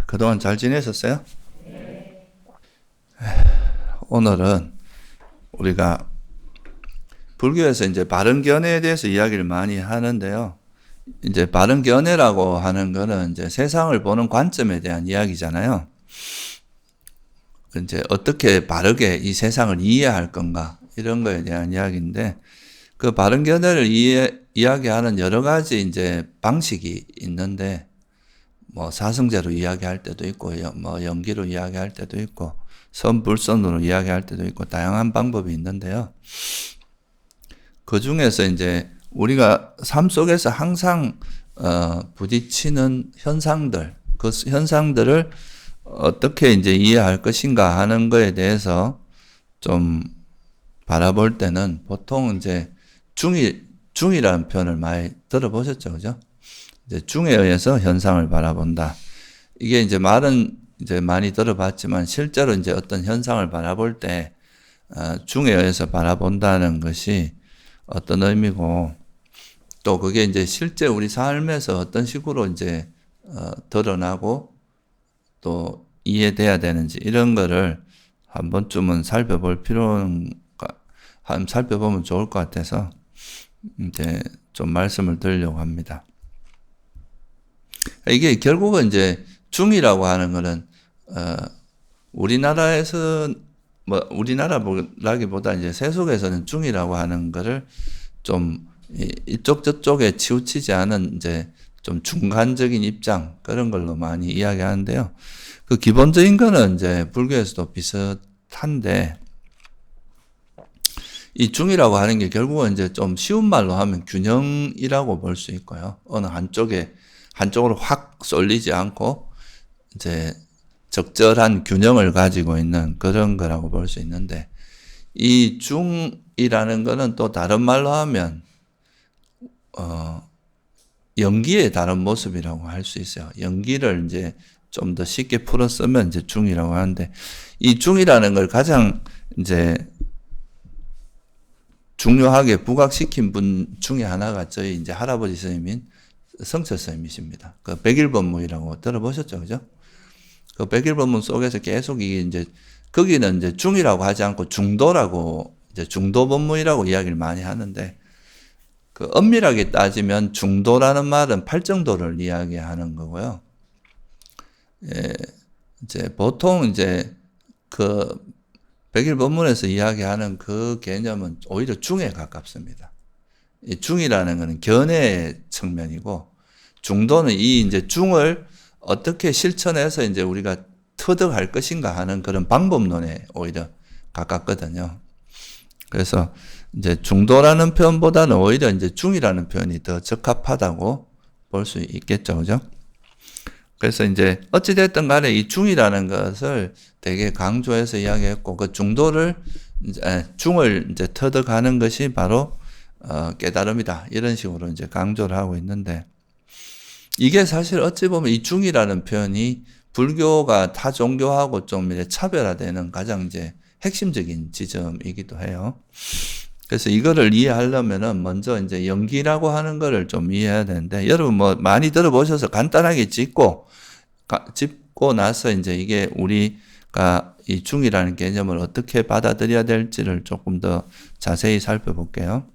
그동안 잘 지내셨어요? 오늘은 우리가 불교에서 이제 바른 견해에 대해서 이야기를 많이 하는데요. 이제 바른 견해라고 하는 거는 이제 세상을 보는 관점에 대한 이야기잖아요. 이제 어떻게 바르게 이 세상을 이해할 건가, 이런 거에 대한 이야기인데, 그 바른 견해를 이야기하는 여러 가지 이제 방식이 있는데, 뭐 사성제로 이야기할 때도 있고, 뭐 연기로 이야기할 때도 있고, 선불선으로 이야기할 때도 있고, 다양한 방법이 있는데요. 그 중에서 이제 우리가 삶 속에서 항상 부딪히는 현상들, 그 현상들을 어떻게 이제 이해할 것인가 하는 거에 대해서 좀 바라볼 때는 보통 이제 중이라는 표현을 많이 들어보셨죠, 그죠? 이제 중에 의해서 현상을 바라본다. 이게 이제 말은 이제 많이 들어봤지만 실제로 이제 어떤 현상을 바라볼 때 중에 의해서 바라본다는 것이 어떤 의미고, 또 그게 이제 실제 우리 삶에서 어떤 식으로 이제 드러나고 또 이해돼야 되는지, 이런 거를 한 번쯤은 살펴보면 좋을 것 같아서 이제 좀 말씀을 드리려고 합니다. 이게 결국은 이제 중이라고 하는 거는 우리나라에서 뭐 우리나라라기보다 이제 세속에서는 중이라고 하는 거를 좀 이쪽 저쪽에 치우치지 않은 이제 좀 중간적인 입장, 그런 걸로 많이 이야기하는데요. 그 기본적인 거는 이제 불교에서도 비슷한데, 이 중이라고 하는 게 결국은 이제 좀 쉬운 말로 하면 균형이라고 볼 수 있고요. 어느 한쪽으로 확 쏠리지 않고 이제 적절한 균형을 가지고 있는 그런 거라고 볼 수 있는데, 이 중이라는 거는 또 다른 말로 하면 연기의 다른 모습이라고 할 수 있어요. 연기를 이제 좀 더 쉽게 풀어 쓰면 이제 중이라고 하는데, 이 중이라는 걸 가장 이제 중요하게 부각시킨 분 중에 하나가 저희 이제 할아버지 스님인 성철 스님이십니다. 그 백일법문이라고 들어보셨죠, 그죠? 그 백일법문 속에서 계속 이게 이제 거기는 이제 중이라고 하지 않고 중도라고, 이제 중도법문이라고 이야기를 많이 하는데, 그 엄밀하게 따지면 중도라는 말은 팔정도를 이야기하는 거고요. 예, 이제 보통 이제 그 백일법문에서 이야기하는 그 개념은 오히려 중에 가깝습니다. 이 중이라는 것은 견해의 측면이고, 중도는 이 이제 중을 어떻게 실천해서 이제 우리가 터득할 것인가 하는 그런 방법론에 오히려 가깝거든요. 그래서 이제 중도라는 표현보다는 오히려 이제 중이라는 표현이 더 적합하다고 볼 수 있겠죠, 그죠? 그래서 이제 어찌됐든 간에 이 중이라는 것을 되게 강조해서 이야기했고, 그 중을 이제 터득하는 것이 바로 깨달음이다, 이런 식으로 이제 강조를 하고 있는데, 이게 사실 어찌 보면 이 중이라는 표현이 불교가 타 종교하고 좀 이제 차별화되는 가장 이제 핵심적인 지점이기도 해요. 그래서 이거를 이해하려면은 먼저 이제 연기라고 하는 거를 좀 이해해야 되는데, 여러분 뭐 많이 들어보셔서 간단하게 짚고 나서 이제 이게 우리가 이 중이라는 개념을 어떻게 받아들여야 될지를 조금 더 자세히 살펴볼게요.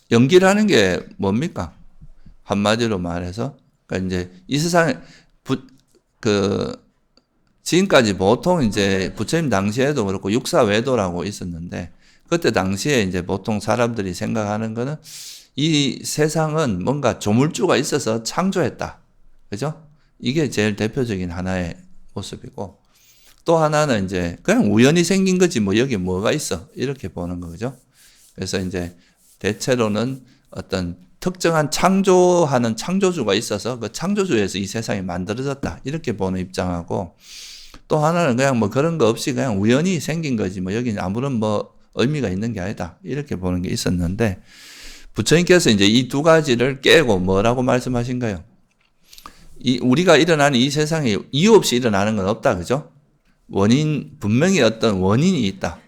연기라는 게 뭡니까? 한마디로 말해서, 그러니까 이제 이 세상에 지금까지 보통 이제 부처님 당시에도 그렇고 육사외도라고 있었는데, 그때 당시에 이제 보통 사람들이 생각하는 거는 이 세상은 뭔가 조물주가 있어서 창조했다, 그죠? 이게 제일 대표적인 하나의 모습이고, 또 하나는 이제 그냥 우연히 생긴 거지 뭐 여기 뭐가 있어, 이렇게 보는 거죠. 그래서 이제 대체로는 어떤 특정한 창조하는 창조주가 있어서 그 창조주에서 이 세상이 만들어졌다, 이렇게 보는 입장하고, 또 하나는 그냥 뭐 그런 거 없이 그냥 우연히 생긴 거지 뭐 여기는 아무런 뭐 의미가 있는 게 아니다, 이렇게 보는 게 있었는데, 부처님께서 이제 이 두 가지를 깨고 뭐라고 말씀하신가요? 우리가 일어나는 이 세상에 이유 없이 일어나는 건 없다, 그죠? 분명히 어떤 원인이 있다.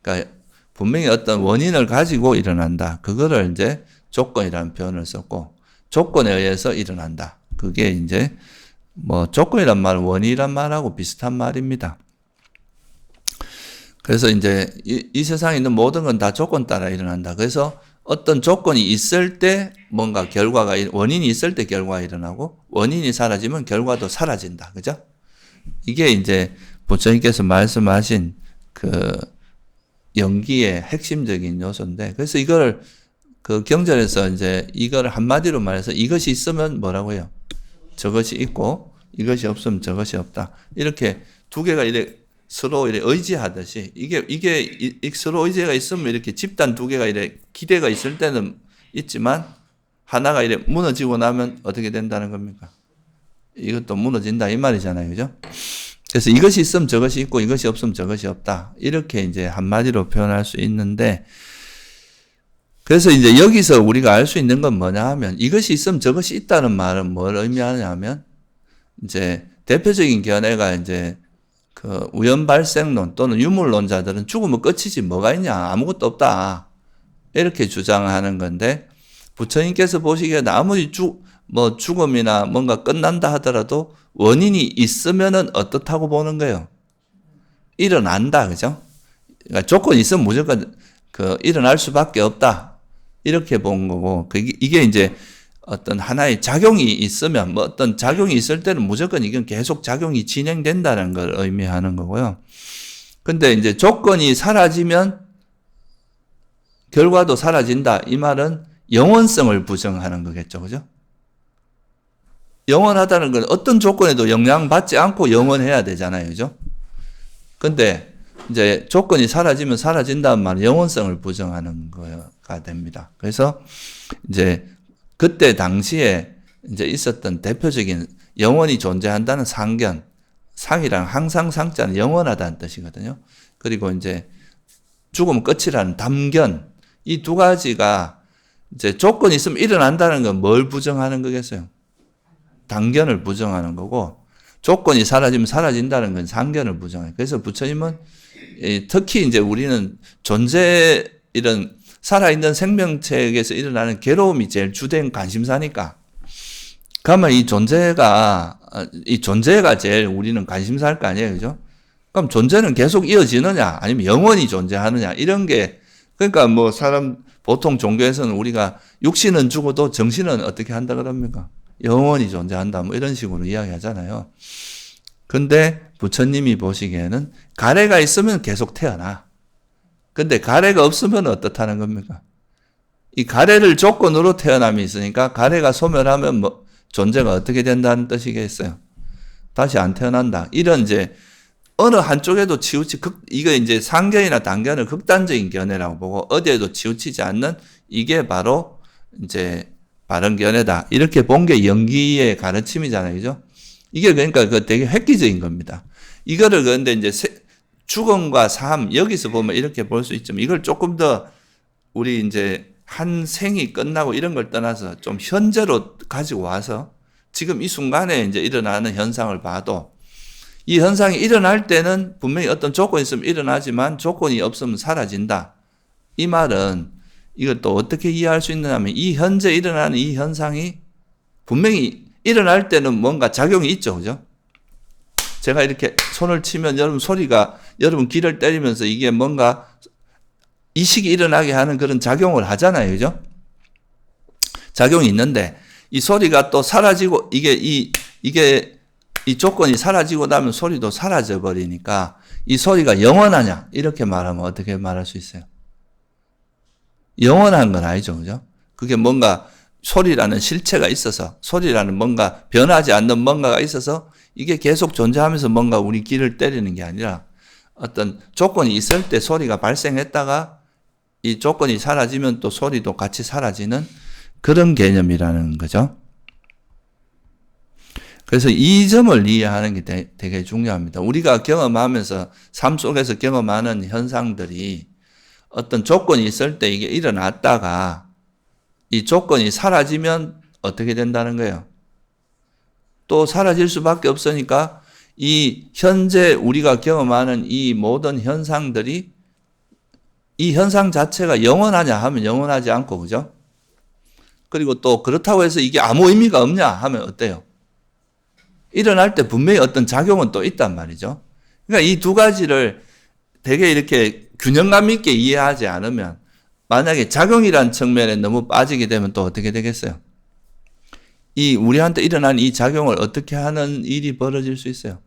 그러니까 분명히 어떤 원인을 가지고 일어난다. 그거를 이제 조건이라는 표현을 썼고, 조건에 의해서 일어난다. 그게 이제 뭐 조건이란 말은 원인이란 말하고 비슷한 말입니다. 그래서 이제 이 세상에 있는 모든 건 다 조건 따라 일어난다. 그래서 어떤 조건이 있을 때 뭔가 결과가, 원인이 있을 때 결과가 일어나고 원인이 사라지면 결과도 사라진다. 그죠? 이게 이제 부처님께서 말씀하신 그 연기의 핵심적인 요소인데, 그래서 이걸 그 경전에서 이제 이걸 한마디로 말해서 이것이 있으면 뭐라고 해요? 저것이 있고 이것이 없으면 저것이 없다. 이렇게 두 개가 이렇게 서로 이렇게 의지하듯이 이게 서로 의지가 있으면 이렇게 집단 두 개가 이렇게 기대가 있을 때는 있지만 하나가 이렇게 무너지고 나면 어떻게 된다는 겁니까? 이것도 무너진다 이 말이잖아요. 그죠? 그래서 이것이 있으면 저것이 있고 이것이 없으면 저것이 없다. 이렇게 이제 한마디로 표현할 수 있는데, 그래서 이제 여기서 우리가 알 수 있는 건 뭐냐 하면 이것이 있으면 저것이 있다는 말은 뭘 의미하냐 하면 이제 대표적인 견해가 이제 그 우연 발생론 또는 유물론자들은 죽으면 끝이지 뭐가 있냐 아무것도 없다 이렇게 주장하는 건데, 부처님께서 보시기에는 아무리 죽음이나 뭔가 끝난다 하더라도 원인이 있으면은 어떻다고 보는 거예요? 일어난다, 그죠? 그러니까 조건이 있으면 무조건 일어날 수밖에 없다. 이렇게 본 거고, 이게 이제 어떤 하나의 작용이 있으면, 뭐 어떤 작용이 있을 때는 무조건 이건 계속 작용이 진행된다는 걸 의미하는 거고요. 근데 이제 조건이 사라지면 결과도 사라진다. 이 말은 영원성을 부정하는 거겠죠. 그죠? 영원하다는 건 어떤 조건에도 영향받지 않고 영원해야 되잖아요. 그죠? 근데 이제 조건이 사라지면 사라진다는 말은 영원성을 부정하는 거가 됩니다. 그래서 이제 그때 당시에 이제 있었던 대표적인 영원히 존재한다는 상견, 상이랑 항상 상자는 영원하다는 뜻이거든요. 그리고 이제 죽으면 끝이라는 담견, 이 두 가지가 이제 조건이 있으면 일어난다는 건 뭘 부정하는 거겠어요? 당견을 부정하는 거고, 조건이 사라지면 사라진다는 건 상견을 부정해요. 그래서 부처님은 특히 이제 우리는 이런 살아있는 생명체에게서 일어나는 괴로움이 제일 주된 관심사니까, 그러면 이 존재가 제일 우리는 관심사일 거 아니에요. 그죠? 그럼 존재는 계속 이어지느냐, 아니면 영원히 존재하느냐, 이런 게, 그러니까 뭐 보통 종교에서는 우리가 육신은 죽어도 정신은 어떻게 한다 그럽니까? 영원히 존재한다. 뭐 이런 식으로 이야기하잖아요. 근데 부처님이 보시기에는 가래가 있으면 계속 태어나. 근데 가래가 없으면 어떻다는 겁니까? 이 가래를 조건으로 태어남이 있으니까 가래가 소멸하면 뭐 존재가 어떻게 된다는 뜻이겠어요? 다시 안 태어난다. 이런 이제 어느 한쪽에도 이거 이제 상견이나 단견을 극단적인 견해라고 보고 어디에도 치우치지 않는 이게 바로 이제 바른 견해다. 이렇게 본 게 연기의 가르침이잖아요. 그죠? 이게 그러니까 되게 획기적인 겁니다. 이거를 그런데 이제 죽음과 삶, 여기서 보면 이렇게 볼 수 있지만 이걸 조금 더 우리 이제 한 생이 끝나고 이런 걸 떠나서 좀 현재로 가지고 와서 지금 이 순간에 이제 일어나는 현상을 봐도 이 현상이 일어날 때는 분명히 어떤 조건이 있으면 일어나지만 조건이 없으면 사라진다. 이 말은 이걸 또 어떻게 이해할 수 있느냐 하면 이 현재 일어나는 이 현상이 분명히 일어날 때는 뭔가 작용이 있죠. 그죠? 제가 이렇게 손을 치면 여러분 귀를 때리면서 이게 뭔가 이식이 일어나게 하는 그런 작용을 하잖아요. 그죠? 작용이 있는데 이 소리가 또 사라지고 이 조건이 사라지고 나면 소리도 사라져 버리니까 이 소리가 영원하냐? 이렇게 말하면 어떻게 말할 수 있어요? 영원한 건 아니죠. 그죠? 그게 뭔가 소리라는 실체가 있어서, 소리라는 뭔가 변하지 않는 뭔가가 있어서 이게 계속 존재하면서 뭔가 우리 귀를 때리는 게 아니라 어떤 조건이 있을 때 소리가 발생했다가 이 조건이 사라지면 또 소리도 같이 사라지는 그런 개념이라는 거죠. 그래서 이 점을 이해하는 게 되게 중요합니다. 우리가 경험하면서 삶 속에서 경험하는 현상들이 어떤 조건이 있을 때 이게 일어났다가 이 조건이 사라지면 어떻게 된다는 거예요? 또 사라질 수밖에 없으니까 이 현재 우리가 경험하는 이 모든 현상들이 이 현상 자체가 영원하냐 하면 영원하지 않고, 그죠? 그리고 또 그렇다고 해서 이게 아무 의미가 없냐 하면 어때요? 일어날 때 분명히 어떤 작용은 또 있단 말이죠. 그러니까 이 두 가지를 되게 이렇게 균형감 있게 이해하지 않으면 만약에 작용이란 측면에 너무 빠지게 되면 또 어떻게 되겠어요? 이 우리한테 일어난 이 작용을 어떻게 하는 일이 벌어질 수 있어요?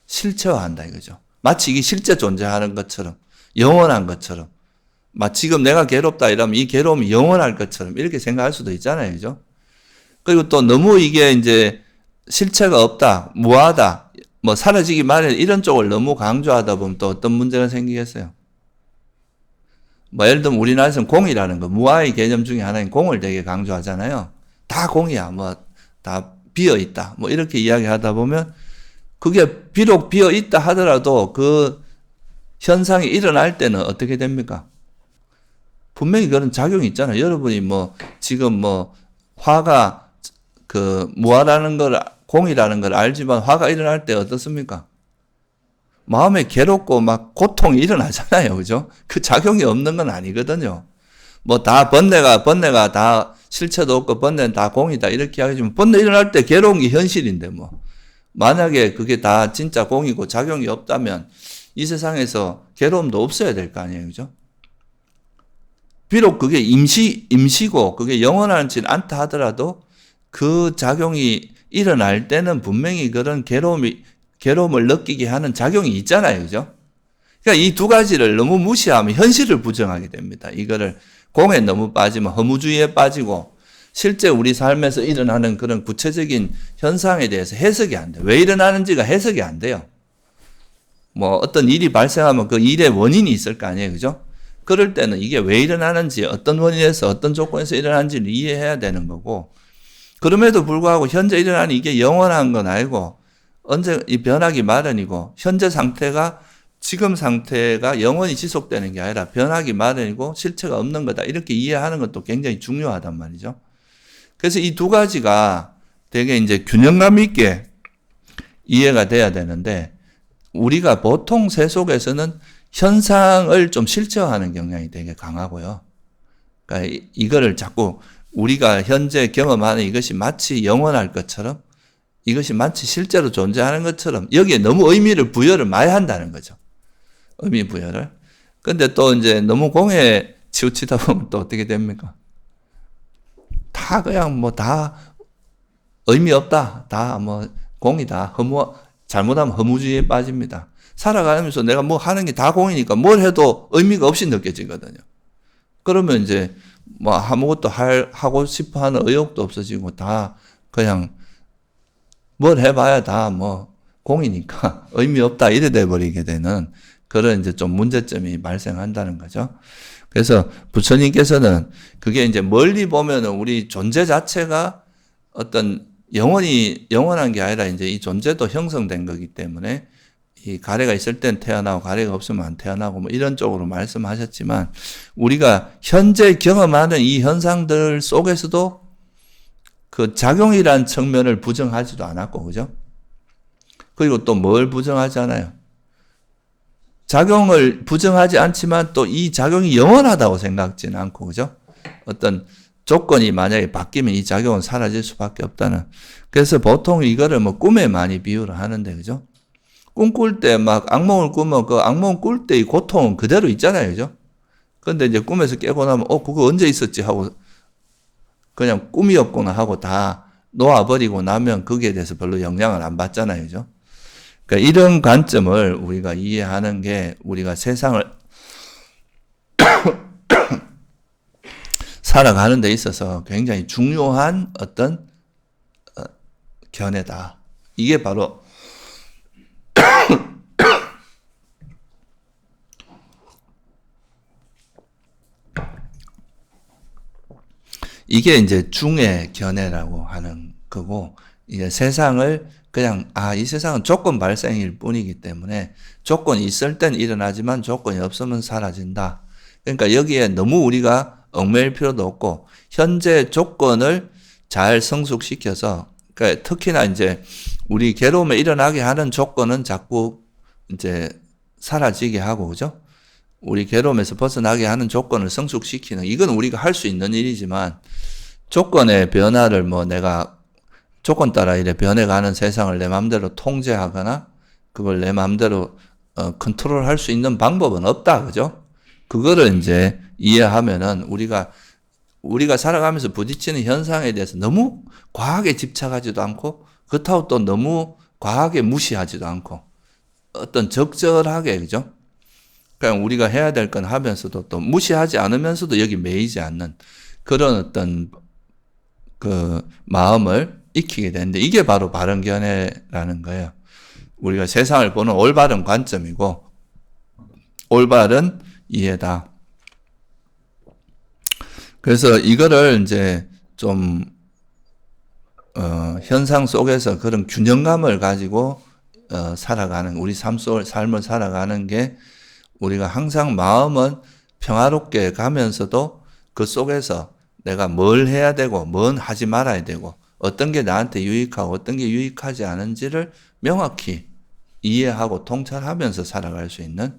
실체화한다 이거죠. 마치 이게 실제 존재하는 것처럼 영원한 것처럼 지금 내가 괴롭다 이러면 이 괴로움이 영원할 것처럼 이렇게 생각할 수도 있잖아요. 그죠? 그리고 또 너무 이게 이제 실체가 없다, 무하다, 뭐 사라지기 마련 이런 쪽을 너무 강조하다 보면 또 어떤 문제가 생기겠어요? 뭐 예를 들면 우리나라에서는 공이라는 거, 무아의 개념 중에 하나인 공을 되게 강조하잖아요. 다 공이야, 뭐 다 비어 있다, 뭐 이렇게 이야기하다 보면 그게 비록 비어 있다 하더라도 그 현상이 일어날 때는 어떻게 됩니까? 분명히 그런 작용이 있잖아요. 여러분이 뭐 지금 뭐 화가 그 무아라는 걸 공이라는 걸 알지만 화가 일어날 때 어떻습니까? 마음에 괴롭고 막 고통이 일어나잖아요. 그죠? 그 작용이 없는 건 아니거든요. 뭐 다 번뇌가 다 실체도 없고 번뇌는 다 공이다 이렇게 하지만 번뇌 일어날 때 괴로운 게 현실인데 뭐 만약에 그게 다 진짜 공이고 작용이 없다면 이 세상에서 괴로움도 없어야 될 거 아니에요. 그죠? 비록 그게 임시고 그게 영원하지는 않다 하더라도 그 작용이 일어날 때는 분명히 그런 괴로움을 느끼게 하는 작용이 있잖아요. 그죠? 그러니까 이 두 가지를 너무 무시하면 현실을 부정하게 됩니다. 이거를 공에 너무 빠지면 허무주의에 빠지고 실제 우리 삶에서 일어나는 그런 구체적인 현상에 대해서 해석이 안 돼요. 왜 일어나는지가 해석이 안 돼요. 뭐 어떤 일이 발생하면 그 일의 원인이 있을 거 아니에요. 그죠? 그럴 때는 이게 왜 일어나는지 어떤 원인에서 어떤 조건에서 일어나는지를 이해해야 되는 거고 그럼에도 불구하고 현재 일어나는 이게 영원한 건 아니고 언제 이 변하기 마련이고 현재 상태가 지금 상태가 영원히 지속되는 게 아니라 변하기 마련이고 실체가 없는 거다. 이렇게 이해하는 것도 굉장히 중요하단 말이죠. 그래서 이 두 가지가 되게 이제 균형감 있게 이해가 돼야 되는데 우리가 보통 세속에서는 현상을 좀 실체화하는 경향이 되게 강하고요. 그러니까 이거를 자꾸 우리가 현재 경험하는 이것이 마치 영원할 것처럼 이것이 마치 실제로 존재하는 것처럼 여기에 너무 의미를 부여를 많이 한다는 거죠. 의미 부여를. 근데 또 이제 너무 공에 치우치다 보면 또 어떻게 됩니까? 다 그냥 뭐 다 의미 없다. 다 뭐 공이다. 잘못하면 허무주의에 빠집니다. 살아가면서 내가 뭐 하는 게 다 공이니까 뭘 해도 의미가 없이 느껴지거든요. 그러면 이제 뭐 아무것도 하고 싶어 하는 의욕도 없어지고 다 그냥 뭘 해봐야 다 뭐 공이니까 의미 없다 이래 돼버리게 되는 그런 이제 좀 문제점이 발생한다는 거죠. 그래서 부처님께서는 그게 이제 멀리 보면은 우리 존재 자체가 어떤 영원한 게 아니라 이제 이 존재도 형성된 거기 때문에 이 가래가 있을 땐 태어나고 가래가 없으면 안 태어나고 뭐 이런 쪽으로 말씀하셨지만 우리가 현재 경험하는 이 현상들 속에서도 그 작용이란 측면을 부정하지도 않았고, 그죠? 그리고 또 뭘 부정하지 않아요? 작용을 부정하지 않지만 또 이 작용이 영원하다고 생각지는 않고, 그죠? 어떤 조건이 만약에 바뀌면 이 작용은 사라질 수밖에 없다는. 그래서 보통 이거를 뭐 꿈에 많이 비유를 하는데, 그죠? 꿈꿀 때 막 악몽을 꾸면 그 악몽 꿀 때의 고통은 그대로 있잖아요, 그죠? 근데 이제 꿈에서 깨고 나면, 그거 언제 있었지? 하고 그냥 꿈이었구나 하고 다 놓아버리고 나면 거기에 대해서 별로 영향을 안 받잖아요, 그죠? 그러니까 이런 관점을 우리가 이해하는 게 우리가 세상을 살아가는 데 있어서 굉장히 중요한 어떤 견해다. 이게 바로 이게 이제 중의 견해라고 하는 거고 이제 세상을 그냥 이 세상은 조건 발생일 뿐이기 때문에 조건이 있을 땐 일어나지만 조건이 없으면 사라진다. 그러니까 여기에 너무 우리가 얽매일 필요도 없고 현재 조건을 잘 성숙시켜서 그러니까 특히나 이제 우리 괴로움에 일어나게 하는 조건은 자꾸 이제 사라지게 하고 그죠? 우리 괴로움에서 벗어나게 하는 조건을 성숙시키는 이건 우리가 할 수 있는 일이지만 조건의 변화를 뭐 내가 조건 따라 이래 변해가는 세상을 내 마음대로 통제하거나 그걸 내 마음대로 컨트롤할 수 있는 방법은 없다, 그죠? 그거를 이제 이해하면은 우리가 살아가면서 부딪히는 현상에 대해서 너무 과하게 집착하지도 않고 그렇다고 또 너무 과하게 무시하지도 않고 어떤 적절하게, 그죠? 그냥 우리가 해야 될 건 하면서도 또 무시하지 않으면서도 여기 매이지 않는 그런 어떤 그 마음을 익히게 되는데 이게 바로 바른 견해라는 거예요. 우리가 세상을 보는 올바른 관점이고 올바른 이해다. 그래서 이거를 이제 좀 현상 속에서 그런 균형감을 가지고 살아가는 우리 삶을 살아가는 게 우리가 항상 마음은 평화롭게 가면서도 그 속에서 내가 뭘 해야 되고 뭘 하지 말아야 되고 어떤 게 나한테 유익하고 어떤 게 유익하지 않은지를 명확히 이해하고 통찰하면서 살아갈 수 있는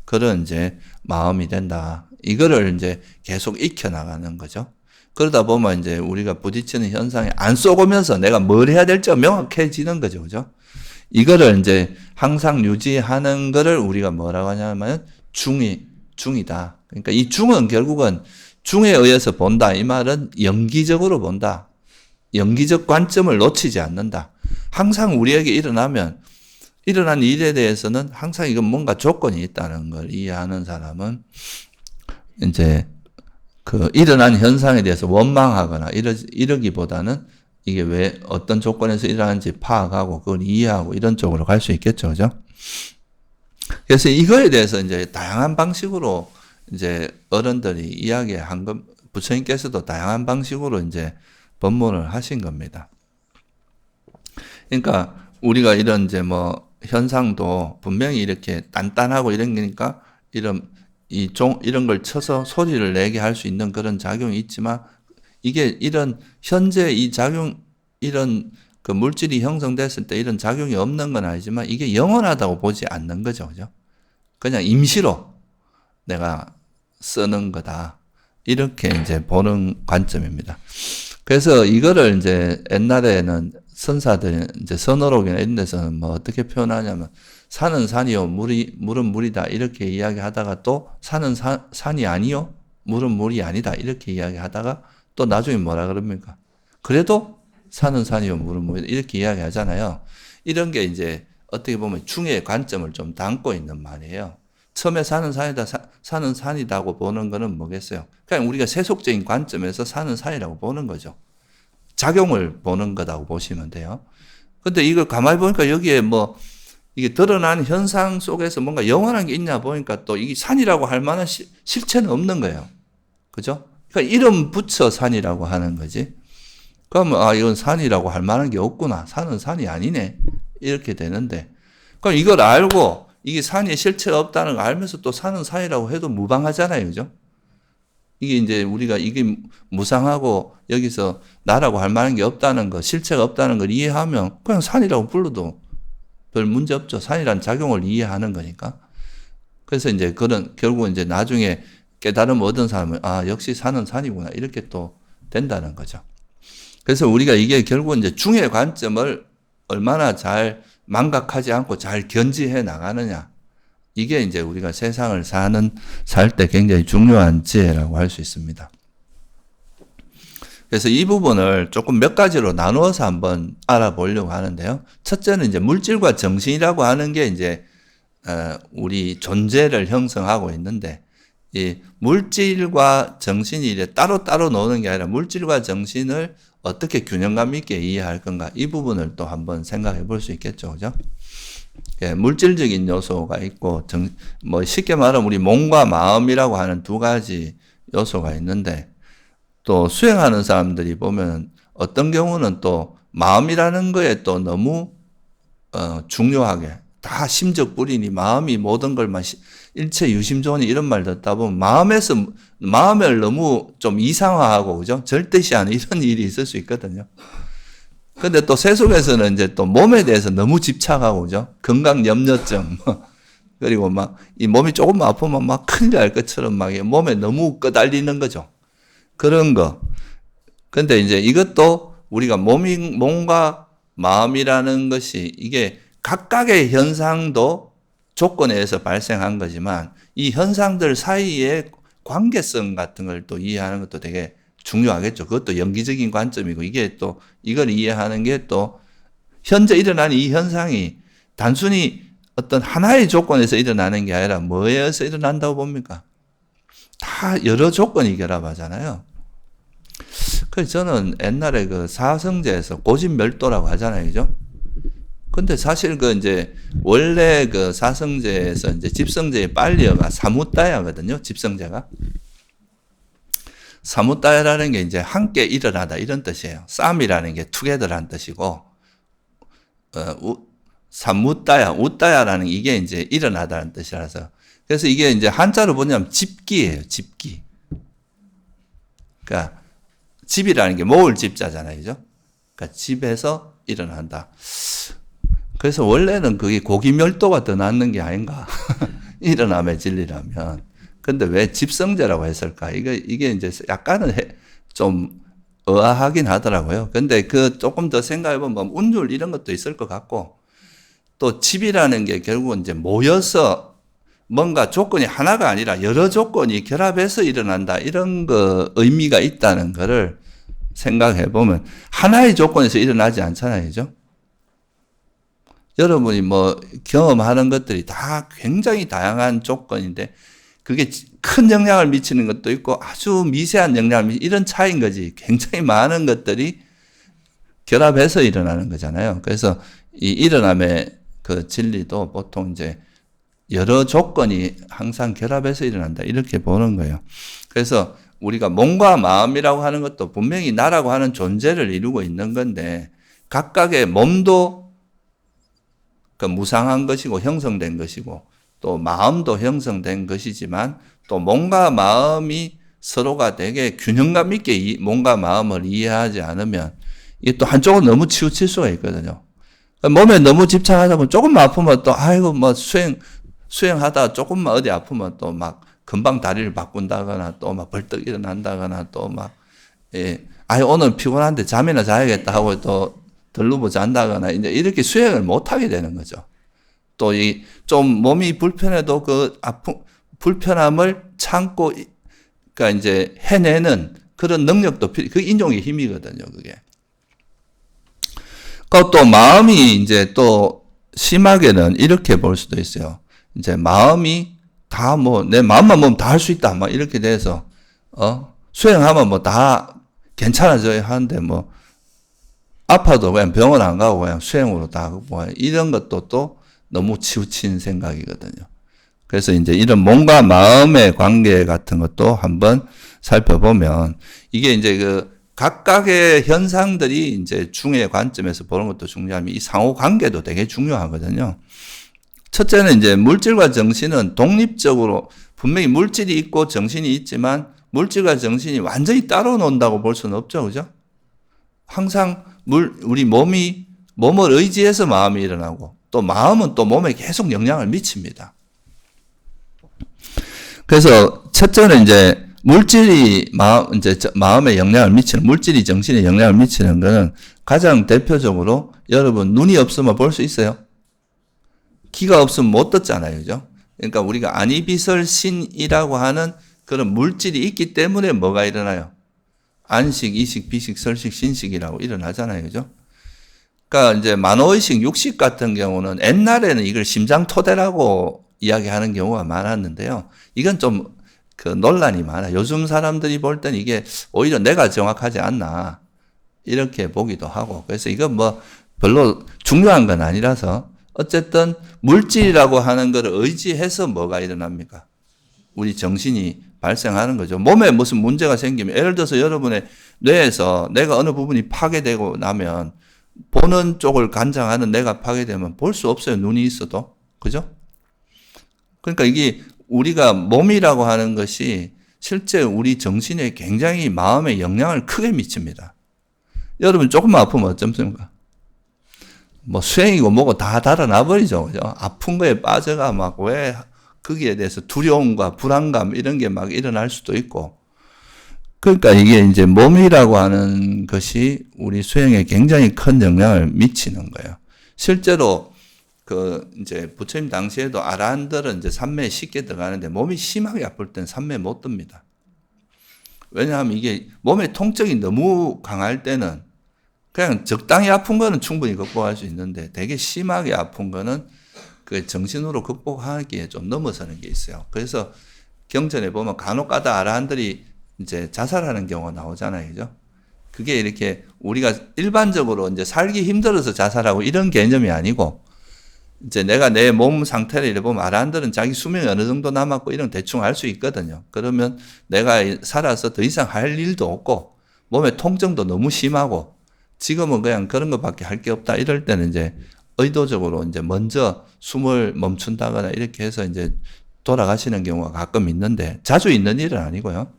그런 이제 마음이 된다. 이거를 이제 계속 익혀나가는 거죠. 그러다 보면 이제 우리가 부딪히는 현상에 안 쏘고면서 내가 뭘 해야 될지가 명확해지는 거죠. 그죠? 이거를 이제 항상 유지하는 거를 우리가 뭐라고 하냐면 중이다. 그러니까 이 중은 결국은 중에 의해서 본다. 이 말은 연기적으로 본다. 연기적 관점을 놓치지 않는다. 항상 우리에게 일어난 일에 대해서는 항상 이건 뭔가 조건이 있다는 걸 이해하는 사람은 이제 그 일어난 현상에 대해서 원망하거나 이러기보다는 이게 왜 어떤 조건에서 일어나는지 파악하고 그걸 이해하고 이런 쪽으로 갈 수 있겠죠. 그죠? 그래서 이거에 대해서 이제 다양한 방식으로 이제 어른들이 이야기한 것, 부처님께서도 다양한 방식으로 이제 법문을 하신 겁니다. 그러니까 우리가 이런 이제 뭐 현상도 분명히 이렇게 단단하고 이런 거니까 이런 걸 쳐서 소리를 내게 할 수 있는 그런 작용이 있지만 이게 이런 현재 이 작용 이런 그 물질이 형성됐을 때 이런 작용이 없는 건 아니지만 이게 영원하다고 보지 않는 거죠. 그죠? 그냥 임시로 내가 쓰는 거다. 이렇게 이제 보는 관점입니다. 그래서 이거를 이제 옛날에는 선사들, 이제 선어록이나 이런 데서는 뭐 어떻게 표현하냐면, 산은 산이요, 물은 물이다. 이렇게 이야기 하다가 또, 산은 산이 아니요, 물은 물이 아니다. 이렇게 이야기 하다가 또 나중에 뭐라 그럽니까? 그래도 산은 산이요, 물은 물이다. 이렇게 이야기 하잖아요. 이런 게 이제 어떻게 보면 중의 관점을 좀 담고 있는 말이에요. 처음에 산은 산이다고 보는 거는 뭐겠어요? 그냥 우리가 세속적인 관점에서 산은 산이라고 보는 거죠. 작용을 보는 거라고 보시면 돼요. 근데 이걸 가만히 보니까 여기에 뭐, 이게 드러나는 현상 속에서 뭔가 영원한 게 있냐 보니까 또 이게 산이라고 할 만한 실체는 없는 거예요. 그죠? 그러니까 이름 붙여 산이라고 하는 거지. 그러면, 이건 산이라고 할 만한 게 없구나. 산은 산이 아니네. 이렇게 되는데. 그럼 이걸 알고, 이게 산이 실체가 없다는 걸 알면서 또 산은 산이라고 해도 무방하잖아요. 그죠? 이게 이제 우리가 이게 무상하고 여기서 나라고 할 만한 게 없다는 거, 실체가 없다는 걸 이해하면 그냥 산이라고 불러도 별 문제 없죠. 산이라는 작용을 이해하는 거니까. 그래서 이제 결국은 이제 나중에 깨달음 얻은 사람은, 역시 산은 산이구나. 이렇게 또 된다는 거죠. 그래서 우리가 이게 결국은 이제 중의 관점을 얼마나 잘 망각하지 않고 잘 견지해 나가느냐. 이게 이제 우리가 세상을 살 때 굉장히 중요한 지혜라고 할 수 있습니다. 그래서 이 부분을 조금 몇 가지로 나누어서 한번 알아보려고 하는데요. 첫째는 이제 물질과 정신이라고 하는 게 이제, 우리 존재를 형성하고 있는데, 이 물질과 정신이 이제 따로따로 노는 게 아니라 물질과 정신을 어떻게 균형감 있게 이해할 건가. 이 부분을 또 한번 생각해 볼 수 있겠죠. 그죠? 예, 물질적인 요소가 있고, 뭐 쉽게 말하면 우리 몸과 마음이라고 하는 두 가지 요소가 있는데, 또 수행하는 사람들이 보면 어떤 경우는 또 마음이라는 거에 또 너무 중요하게 다 심적 불이니 마음이 모든 걸만 일체 유심존이 이런 말 듣다 보면 마음을 너무 좀 이상화하고 그죠? 절대시하는 이런 일이 있을 수 있거든요. 근데 또 세속에서는 이제 또 몸에 대해서 너무 집착하고 그죠? 건강염려증 그리고 막 이 몸이 조금만 아프면 막 큰일 날 것처럼 막 몸에 너무 끄달리는 거죠. 그런 거. 근데 이제 이것도 우리가 몸과 마음이라는 것이 이게 각각의 현상도 조건에 의해서 발생한 거지만 이 현상들 사이의 관계성 같은 걸 또 이해하는 것도 되게 중요하겠죠. 그것도 연기적인 관점이고 이게 또 이걸 이해하는 게 또 현재 일어나는 이 현상이 단순히 어떤 하나의 조건에서 일어나는 게 아니라 뭐에 의해서 일어난다고 봅니까? 다 여러 조건이 결합하잖아요. 그래서 저는 옛날에 그 사성제에서 고집멸도라고 하잖아요. 그죠? 근데 사실 그 이제 원래 그 사성제에서 이제 집성제의 빨리어가 사무따야거든요. 집성제가. 사무따야라는 게 이제 함께 일어나다 이런 뜻이에요. 쌈이라는 게 together란 뜻이고, 사무따야, 우따야라는 이게 이제 일어나다는 뜻이라서. 그래서 이게 이제 한자로 보냐면 집기예요. 집기. 그러니까 집이라는 게 모을 집자잖아요. 그죠? 그러니까 집에서 일어난다. 그래서 원래는 그게 고기멸도가 더 낫는 게 아닌가. 일어남의 진리라면. 근데 왜 집성제라고 했을까? 이게 이제 약간은 좀 의아하긴 하더라고요. 근데 그 조금 더 생각해보면 운율 이런 것도 있을 것 같고, 또 집이라는 게 결국은 이제 모여서 뭔가 조건이 하나가 아니라 여러 조건이 결합해서 일어난다. 이런 거 의미가 있다는 거를 생각해보면 하나의 조건에서 일어나지 않잖아요. 그죠? 여러분이 뭐 경험하는 것들이 다 굉장히 다양한 조건인데 그게 큰 영향을 미치는 것도 있고 아주 미세한 영향을 미치는 이런 차이인 거지. 굉장히 많은 것들이 결합해서 일어나는 거잖아요. 그래서 이 일어남의 그 진리도 보통 이제 여러 조건이 항상 결합해서 일어난다. 이렇게 보는 거예요. 그래서 우리가 몸과 마음이라고 하는 것도 분명히 나라고 하는 존재를 이루고 있는 건데 각각의 몸도 그 무상한 것이고 형성된 것이고 또 마음도 형성된 것이지만 또 몸과 마음이 서로가 되게 균형감 있게 몸과 마음을 이해하지 않으면 이게 또 한쪽은 너무 치우칠 수가 있거든요. 몸에 너무 집착하다 보면 조금만 아프면 또 아이고 뭐 수행하다 조금만 어디 아프면 또 막 금방 다리를 바꾼다거나 또 막 벌떡 일어난다거나 또 막 오늘 피곤한데 잠이나 자야겠다 하고 또 덜누워 잔다거나 이제 이렇게 수행을 못 하게 되는 거죠. 또 좀 몸이 불편해도 그 불편함을 참고 그러니까 이제 해내는 그런 능력도 그 인종의 힘이거든요, 그게. 또 마음이 이제 또 심하게는 이렇게 볼 수도 있어요. 이제 마음이 다 뭐 내 마음만 먹으면 다 할 수 있다, 막 이렇게 돼서 수행하면 뭐 다 괜찮아져야 하는데 뭐 아파도 그냥 병원 안 가고 그냥 수행으로 다 하고 뭐 이런 것도 또 너무 치우친 생각이거든요. 그래서 이제 이런 몸과 마음의 관계 같은 것도 한번 살펴보면 이게 이제 그 각각의 현상들이 이제 중의 관점에서 보는 것도 중요하면 이 상호 관계도 되게 중요하거든요. 첫째는 이제 물질과 정신은 독립적으로 분명히 물질이 있고 정신이 있지만 물질과 정신이 완전히 따로 논다고 볼 수는 없죠. 그죠? 항상 우리 몸을 의지해서 마음이 일어나고 또 마음은 또 몸에 계속 영향을 미칩니다. 그래서 첫째는 이제 물질이 마음에 영향을 미치는, 물질이 정신에 영향을 미치는 거는 가장 대표적으로 여러분 눈이 없으면 볼 수 있어요? 귀가 없으면 못 듣잖아요. 그죠? 그러니까 우리가 안이비설신이라고 하는 그런 물질이 있기 때문에 뭐가 일어나요? 안식, 이식, 비식, 설식, 신식이라고 일어나잖아요. 그죠? 그러니까 이제 만오의식, 육식 같은 경우는 옛날에는 이걸 심장토대라고 이야기하는 경우가 많았는데요. 이건 좀 그 논란이 많아요. 요즘 사람들이 볼 때는 이게 오히려 내가 정확하지 않나 이렇게 보기도 하고 그래서 이건 뭐 별로 중요한 건 아니라서 어쨌든 물질이라고 하는 걸 의지해서 뭐가 일어납니까? 우리 정신이 발생하는 거죠. 몸에 무슨 문제가 생기면 예를 들어서 여러분의 뇌에서 내가 어느 부분이 파괴되고 나면 보는 쪽을 관장하는 뇌가 파괴되면 볼 수 없어요. 눈이 있어도. 그죠? 그러니까 이게 우리가 몸이라고 하는 것이 실제 우리 정신에 굉장히 마음에 영향을 크게 미칩니다. 여러분 조금만 아프면 어쩌습니까? 뭐 수행이고 뭐고 다 달아나버리죠. 그죠? 아픈 거에 빠져가 막 왜 거기에 대해서 두려움과 불안감 이런 게 막 일어날 수도 있고 그러니까 이게 이제 몸이라고 하는 것이 우리 수행에 굉장히 큰 영향을 미치는 거예요. 실제로 이제 부처님 당시에도 아라한들은 이제 산매에 쉽게 들어가는데 몸이 심하게 아플 때는 산매에 못 듭니다. 왜냐하면 이게 몸의 통증이 너무 강할 때는 그냥 적당히 아픈 거는 충분히 극복할 수 있는데 되게 심하게 아픈 거는 그 정신으로 극복하기에 좀 넘어서는 게 있어요. 그래서 경전에 보면 간혹가다 아라한들이 이제 자살하는 경우가 나오잖아요. 그죠? 그게 이렇게 우리가 일반적으로 이제 살기 힘들어서 자살하고 이런 개념이 아니고 이제 내가 내 몸 상태를 이래 보면 아라한들은 자기 수명이 어느 정도 남았고 이런 대충 알 수 있거든요. 그러면 내가 살아서 더 이상 할 일도 없고 몸의 통증도 너무 심하고 지금은 그냥 그런 것밖에 할 게 없다. 이럴 때는 이제 의도적으로 이제 먼저 숨을 멈춘다거나 이렇게 해서 이제 돌아가시는 경우가 가끔 있는데 자주 있는 일은 아니고요.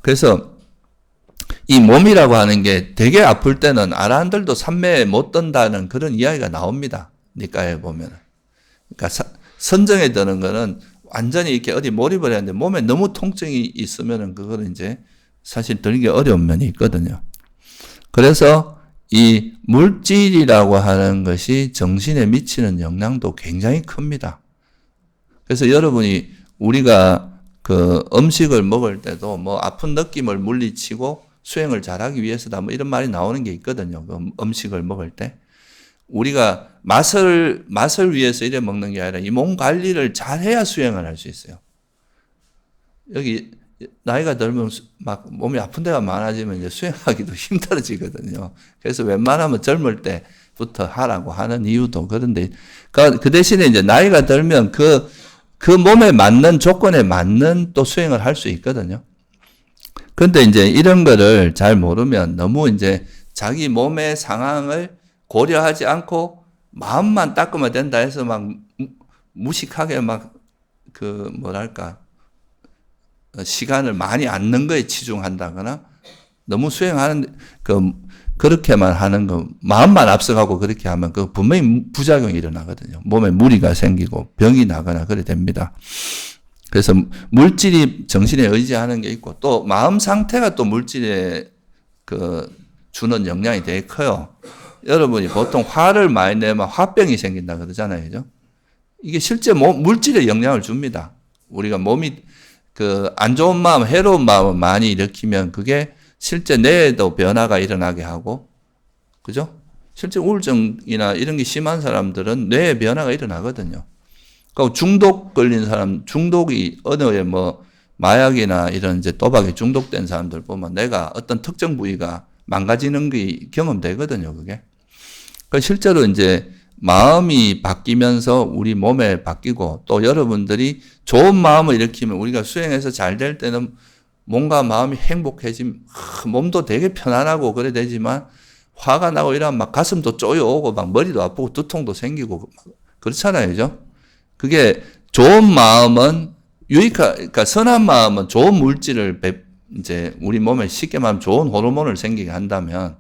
그래서 이 몸이라고 하는 게 되게 아플 때는 아라한들도 산매에 못 든다는 그런 이야기가 나옵니다. 니까에 보면. 그러니까 선정에 드는 거는 완전히 이렇게 어디 몰입을 했는데 몸에 너무 통증이 있으면은 그거는 이제 사실 들기 어려운 면이 있거든요. 그래서 이 물질이라고 하는 것이 정신에 미치는 영향도 굉장히 큽니다. 그래서 여러분이 우리가 그 음식을 먹을 때도 뭐 아픈 느낌을 물리치고 수행을 잘하기 위해서다 뭐 이런 말이 나오는 게 있거든요. 그 음식을 먹을 때. 우리가 맛을 위해서 이래 먹는 게 아니라 이 몸 관리를 잘 해야 수행을 할 수 있어요. 여기 나이가 들면 막 몸이 아픈 데가 많아지면 이제 수행하기도 힘들어지거든요. 그래서 웬만하면 젊을 때부터 하라고 하는 이유도 그런데 그 대신에 이제 나이가 들면 그 몸에 맞는 조건에 맞는 또 수행을 할 수 있거든요. 그런데 이제 이런 거를 잘 모르면 너무 이제 자기 몸의 상황을 고려하지 않고 마음만 닦으면 된다 해서 막 무식하게 막 뭐랄까 시간을 많이 않는 거에 치중한다거나 너무 수행하는 그렇게만 하는 거 마음만 앞서가고 그렇게 하면 그 분명히 부작용이 일어나거든요. 몸에 무리가 생기고 병이 나거나 그래 됩니다. 그래서 물질이 정신에 의지하는 게 있고 또 마음 상태가 또 물질에 주는 영향이 되게 커요. 여러분이 보통 화를 많이 내면 화병이 생긴다 그러잖아요. 그죠? 이게 실제 물질에 영향을 줍니다. 우리가 몸이 안 좋은 마음, 해로운 마음을 많이 일으키면 그게 실제 뇌에도 변화가 일어나게 하고, 그죠? 실제 우울증이나 이런 게 심한 사람들은 뇌에 변화가 일어나거든요. 그러니까 중독 걸린 사람, 중독이 어느에 뭐 마약이나 이런 이제 도박에 중독된 사람들 보면 내가 어떤 특정 부위가 망가지는 게 경험되거든요, 그게. 그 실제로 이제 마음이 바뀌면서 우리 몸에 바뀌고 또 여러분들이 좋은 마음을 일으키면 우리가 수행해서 잘 될 때는 뭔가 마음이 행복해지면 몸도 되게 편안하고 그래 되지만 화가 나고 이러면 막 가슴도 쪼여오고 막 머리도 아프고 두통도 생기고 그렇잖아요. 그죠? 그게 좋은 마음은 그러니까 선한 마음은 좋은 물질을 이제 우리 몸에 쉽게 말하면 좋은 호르몬을 생기게 한다면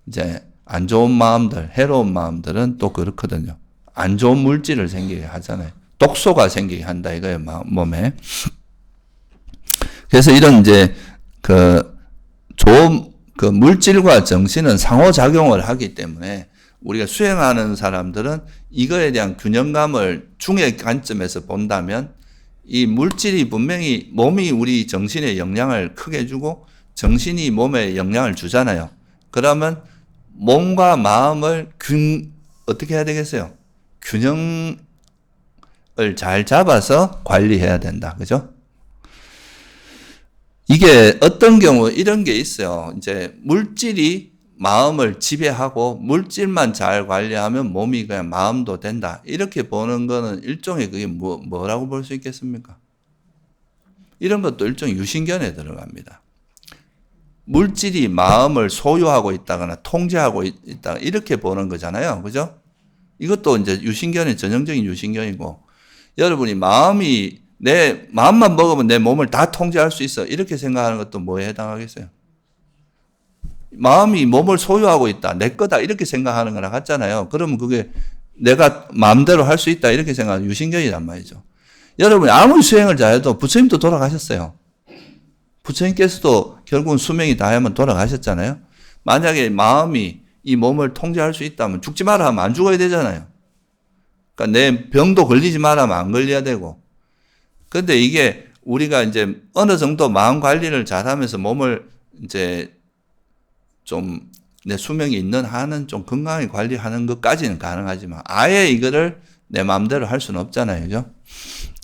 이제 안 좋은 마음들, 해로운 마음들은 또 그렇거든요. 안 좋은 물질을 생기게 하잖아요. 독소가 생기게 한다 이거예요, 몸에. 그래서 이런 이제 좋은 물질과 정신은 상호작용을 하기 때문에 우리가 수행하는 사람들은 이거에 대한 균형감을 중의 관점에서 본다면 이 물질이 분명히 몸이 우리 정신에 영향을 크게 주고 정신이 몸에 영향을 주잖아요. 그러면 몸과 마음을 어떻게 해야 되겠어요? 균형을 잘 잡아서 관리해야 된다. 그죠? 이게 어떤 경우 이런 게 있어요. 이제 물질이 마음을 지배하고 물질만 잘 관리하면 몸이 그냥 마음도 된다. 이렇게 보는 거는 일종의 그게 뭐라고 볼 수 있겠습니까? 이런 것도 일종의 유신견에 들어갑니다. 물질이 마음을 소유하고 있다거나 통제하고 있다 이렇게 보는 거잖아요. 그죠? 이것도 이제 유신견의 전형적인 유신견이고 여러분이 내 마음만 먹으면 내 몸을 다 통제할 수 있어. 이렇게 생각하는 것도 뭐에 해당하겠어요? 마음이 몸을 소유하고 있다. 내 거다. 이렇게 생각하는 거랑 같잖아요. 그러면 그게 내가 마음대로 할 수 있다. 이렇게 생각하는 유신견이란 말이죠. 여러분이 아무리 수행을 잘해도 부처님도 돌아가셨어요. 부처님께서도 결국은 수명이 다하면 돌아가셨잖아요. 만약에 마음이 이 몸을 통제할 수 있다면 죽지 마라 하면 안 죽어야 되잖아요. 그러니까 내 병도 걸리지 마라 하면 안 걸려야 되고. 근데 이게 우리가 이제 어느 정도 마음 관리를 잘하면서 몸을 이제 좀 내 수명이 있는 한은 좀 건강하게 관리하는 것까지는 가능하지만 아예 이거를 내 마음대로 할 수는 없잖아요. 그죠?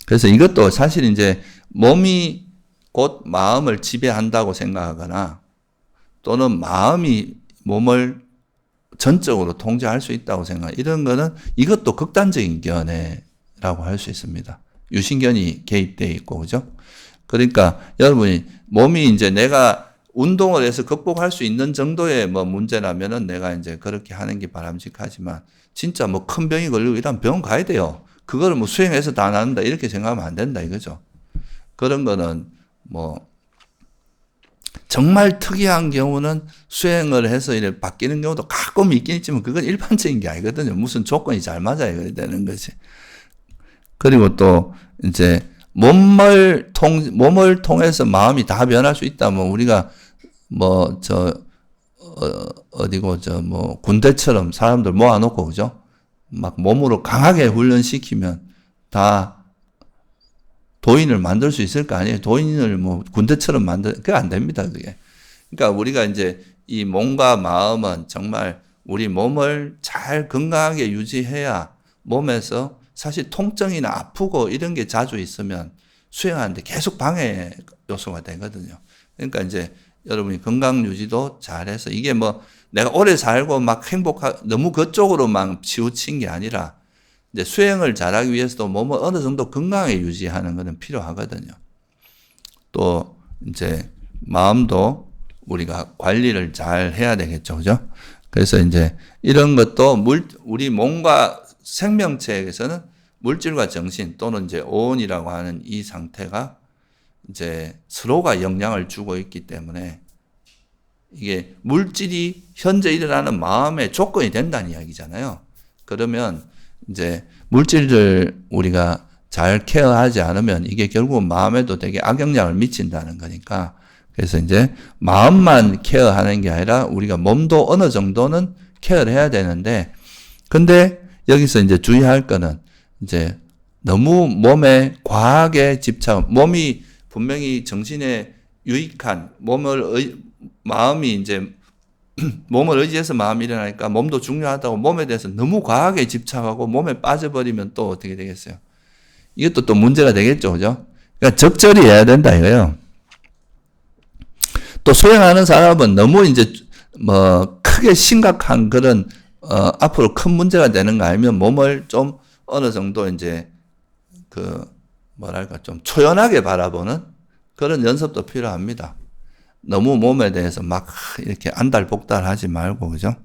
그래서 이것도 사실 이제 몸이 곧 마음을 지배한다고 생각하거나 또는 마음이 몸을 전적으로 통제할 수 있다고 생각. 이런 거는 이것도 극단적인 견해라고 할 수 있습니다. 유신견이 개입되어 있고, 그죠? 그러니까 여러분이 몸이 이제 내가 운동을 해서 극복할 수 있는 정도의 뭐 문제라면은 내가 이제 그렇게 하는 게 바람직하지만 진짜 뭐 큰 병이 걸리고 이런 병원 가야 돼요. 그거를 뭐 수행해서 다 낫는다 이렇게 생각하면 안 된다 이거죠. 그런 거는 뭐 정말 특이한 경우는 수행을 해서 이렇게 바뀌는 경우도 가끔 있긴 있지만 그건 일반적인 게 아니거든요. 무슨 조건이 잘 맞아야 되는 거지. 그리고 또 이제 몸을 통해서 마음이 다 변할 수 있다면 우리가 뭐 어디고 뭐 군대처럼 사람들 모아놓고 그죠? 막 몸으로 강하게 훈련시키면 다 도인을 만들 수 있을 거 아니에요? 도인을 뭐 군대처럼 그게 안 됩니다, 그게. 그러니까 우리가 이제 이 몸과 마음은 정말 우리 몸을 잘 건강하게 유지해야 몸에서 사실 통증이나 아프고 이런 게 자주 있으면 수행하는데 계속 방해 요소가 되거든요. 그러니까 이제 여러분이 건강 유지도 잘해서 이게 뭐 내가 오래 살고 막 너무 그쪽으로만 치우친 게 아니라 이제 수행을 잘하기 위해서도 몸을 어느 정도 건강하게 유지하는 것은 필요하거든요. 또 이제 마음도 우리가 관리를 잘 해야 되겠죠. 그죠? 그래서 이제 이런 것도 우리 몸과 생명체에서는 물질과 정신 또는 이제 오온이라고 하는 이 상태가 이제 서로가 영향을 주고 있기 때문에 이게 물질이 현재 일어나는 마음의 조건이 된다는 이야기잖아요. 그러면 이제 물질을 우리가 잘 케어하지 않으면 이게 결국은 마음에도 되게 악영향을 미친다는 거니까 그래서 이제 마음만 케어하는 게 아니라 우리가 몸도 어느 정도는 케어를 해야 되는데 근데 여기서 이제 주의할 거는 이제 너무 몸에 과하게 집착, 몸이 분명히 정신에 유익한 마음이 이제 몸을 의지해서 마음이 일어나니까 몸도 중요하다고 몸에 대해서 너무 과하게 집착하고 몸에 빠져버리면 또 어떻게 되겠어요? 이것도 또 문제가 되겠죠, 그죠? 그러니까 적절히 해야 된다 이거예요. 또 수행하는 사람은 너무 이제 뭐 크게 심각한 그런 앞으로 큰 문제가 되는 거 아니면 몸을 좀 어느 정도 이제 좀 초연하게 바라보는 그런 연습도 필요합니다. 너무 몸에 대해서 막 이렇게 안달복달 하지 말고, 그죠?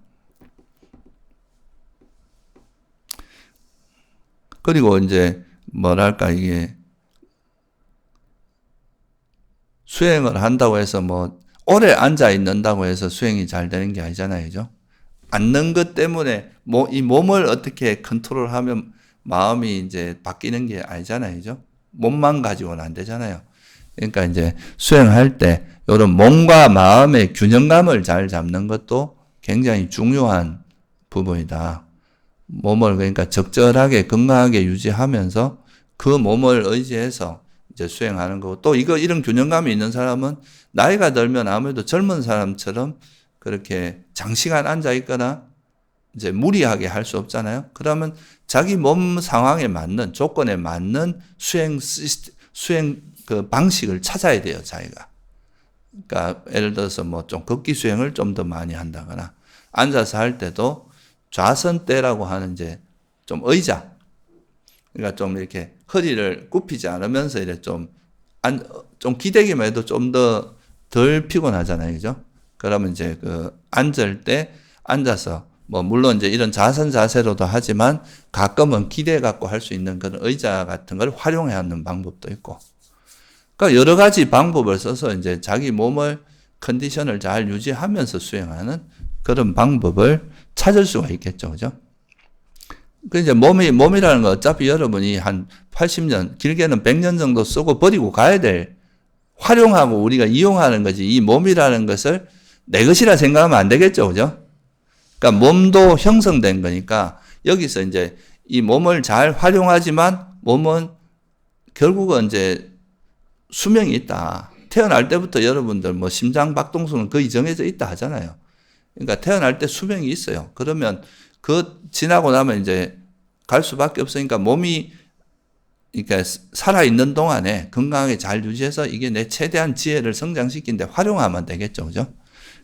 그리고 이제 이게 수행을 한다고 해서 뭐 오래 앉아 있는다고 해서 수행이 잘 되는 게 아니잖아요, 그죠? 앉는 것 때문에 이 몸을 어떻게 컨트롤하면 마음이 이제 바뀌는 게 아니잖아요, 그죠? 몸만 가지고는 안 되잖아요. 그러니까 이제 수행할 때 이런 몸과 마음의 균형감을 잘 잡는 것도 굉장히 중요한 부분이다. 몸을 그러니까 적절하게 건강하게 유지하면서 그 몸을 의지해서 이제 수행하는 거고 또 이런 균형감이 있는 사람은 나이가 들면 아무래도 젊은 사람처럼 그렇게 장시간 앉아 있거나 이제 무리하게 할 수 없잖아요. 그러면 자기 몸 상황에 맞는 조건에 맞는 수행 그 방식을 찾아야 돼요, 자기가. 그러니까 예를 들어서 뭐 좀 걷기 수행을 좀 더 많이 한다거나 앉아서 할 때도 좌선대라고 하는 이제 좀 의자. 그러니까 좀 이렇게 허리를 굽히지 않으면서 이렇게 좀 기대기만 해도 좀 덜 피곤하잖아요. 그죠? 그러면 이제 앉을 때 앉아서 뭐 물론 이제 이런 자선 자세로도 하지만 가끔은 기대 갖고 할 수 있는 그런 의자 같은 걸 활용해 하는 방법도 있고. 그러니까 여러 가지 방법을 써서 이제 자기 몸을 컨디션을 잘 유지하면서 수행하는 그런 방법을 찾을 수가 있겠죠. 그죠? 그 이제 몸이라는 거 어차피 여러분이 한 80년, 길게는 100년 정도 쓰고 버리고 가야 될 활용하고 우리가 이용하는 거지 이 몸이라는 것을 내 것이라 생각하면 안 되겠죠. 그죠? 그러니까 몸도 형성된 거니까 여기서 이제 이 몸을 잘 활용하지만 몸은 결국은 이제 수명이 있다. 태어날 때부터 여러분들 뭐 심장 박동수는 거의 정해져 있다 하잖아요. 그러니까 태어날 때 수명이 있어요. 그러면 그 지나고 나면 이제 갈 수밖에 없으니까 몸이 그러니까 살아있는 동안에 건강하게 잘 유지해서 이게 내 최대한 지혜를 성장시키는데 활용하면 되겠죠. 그죠?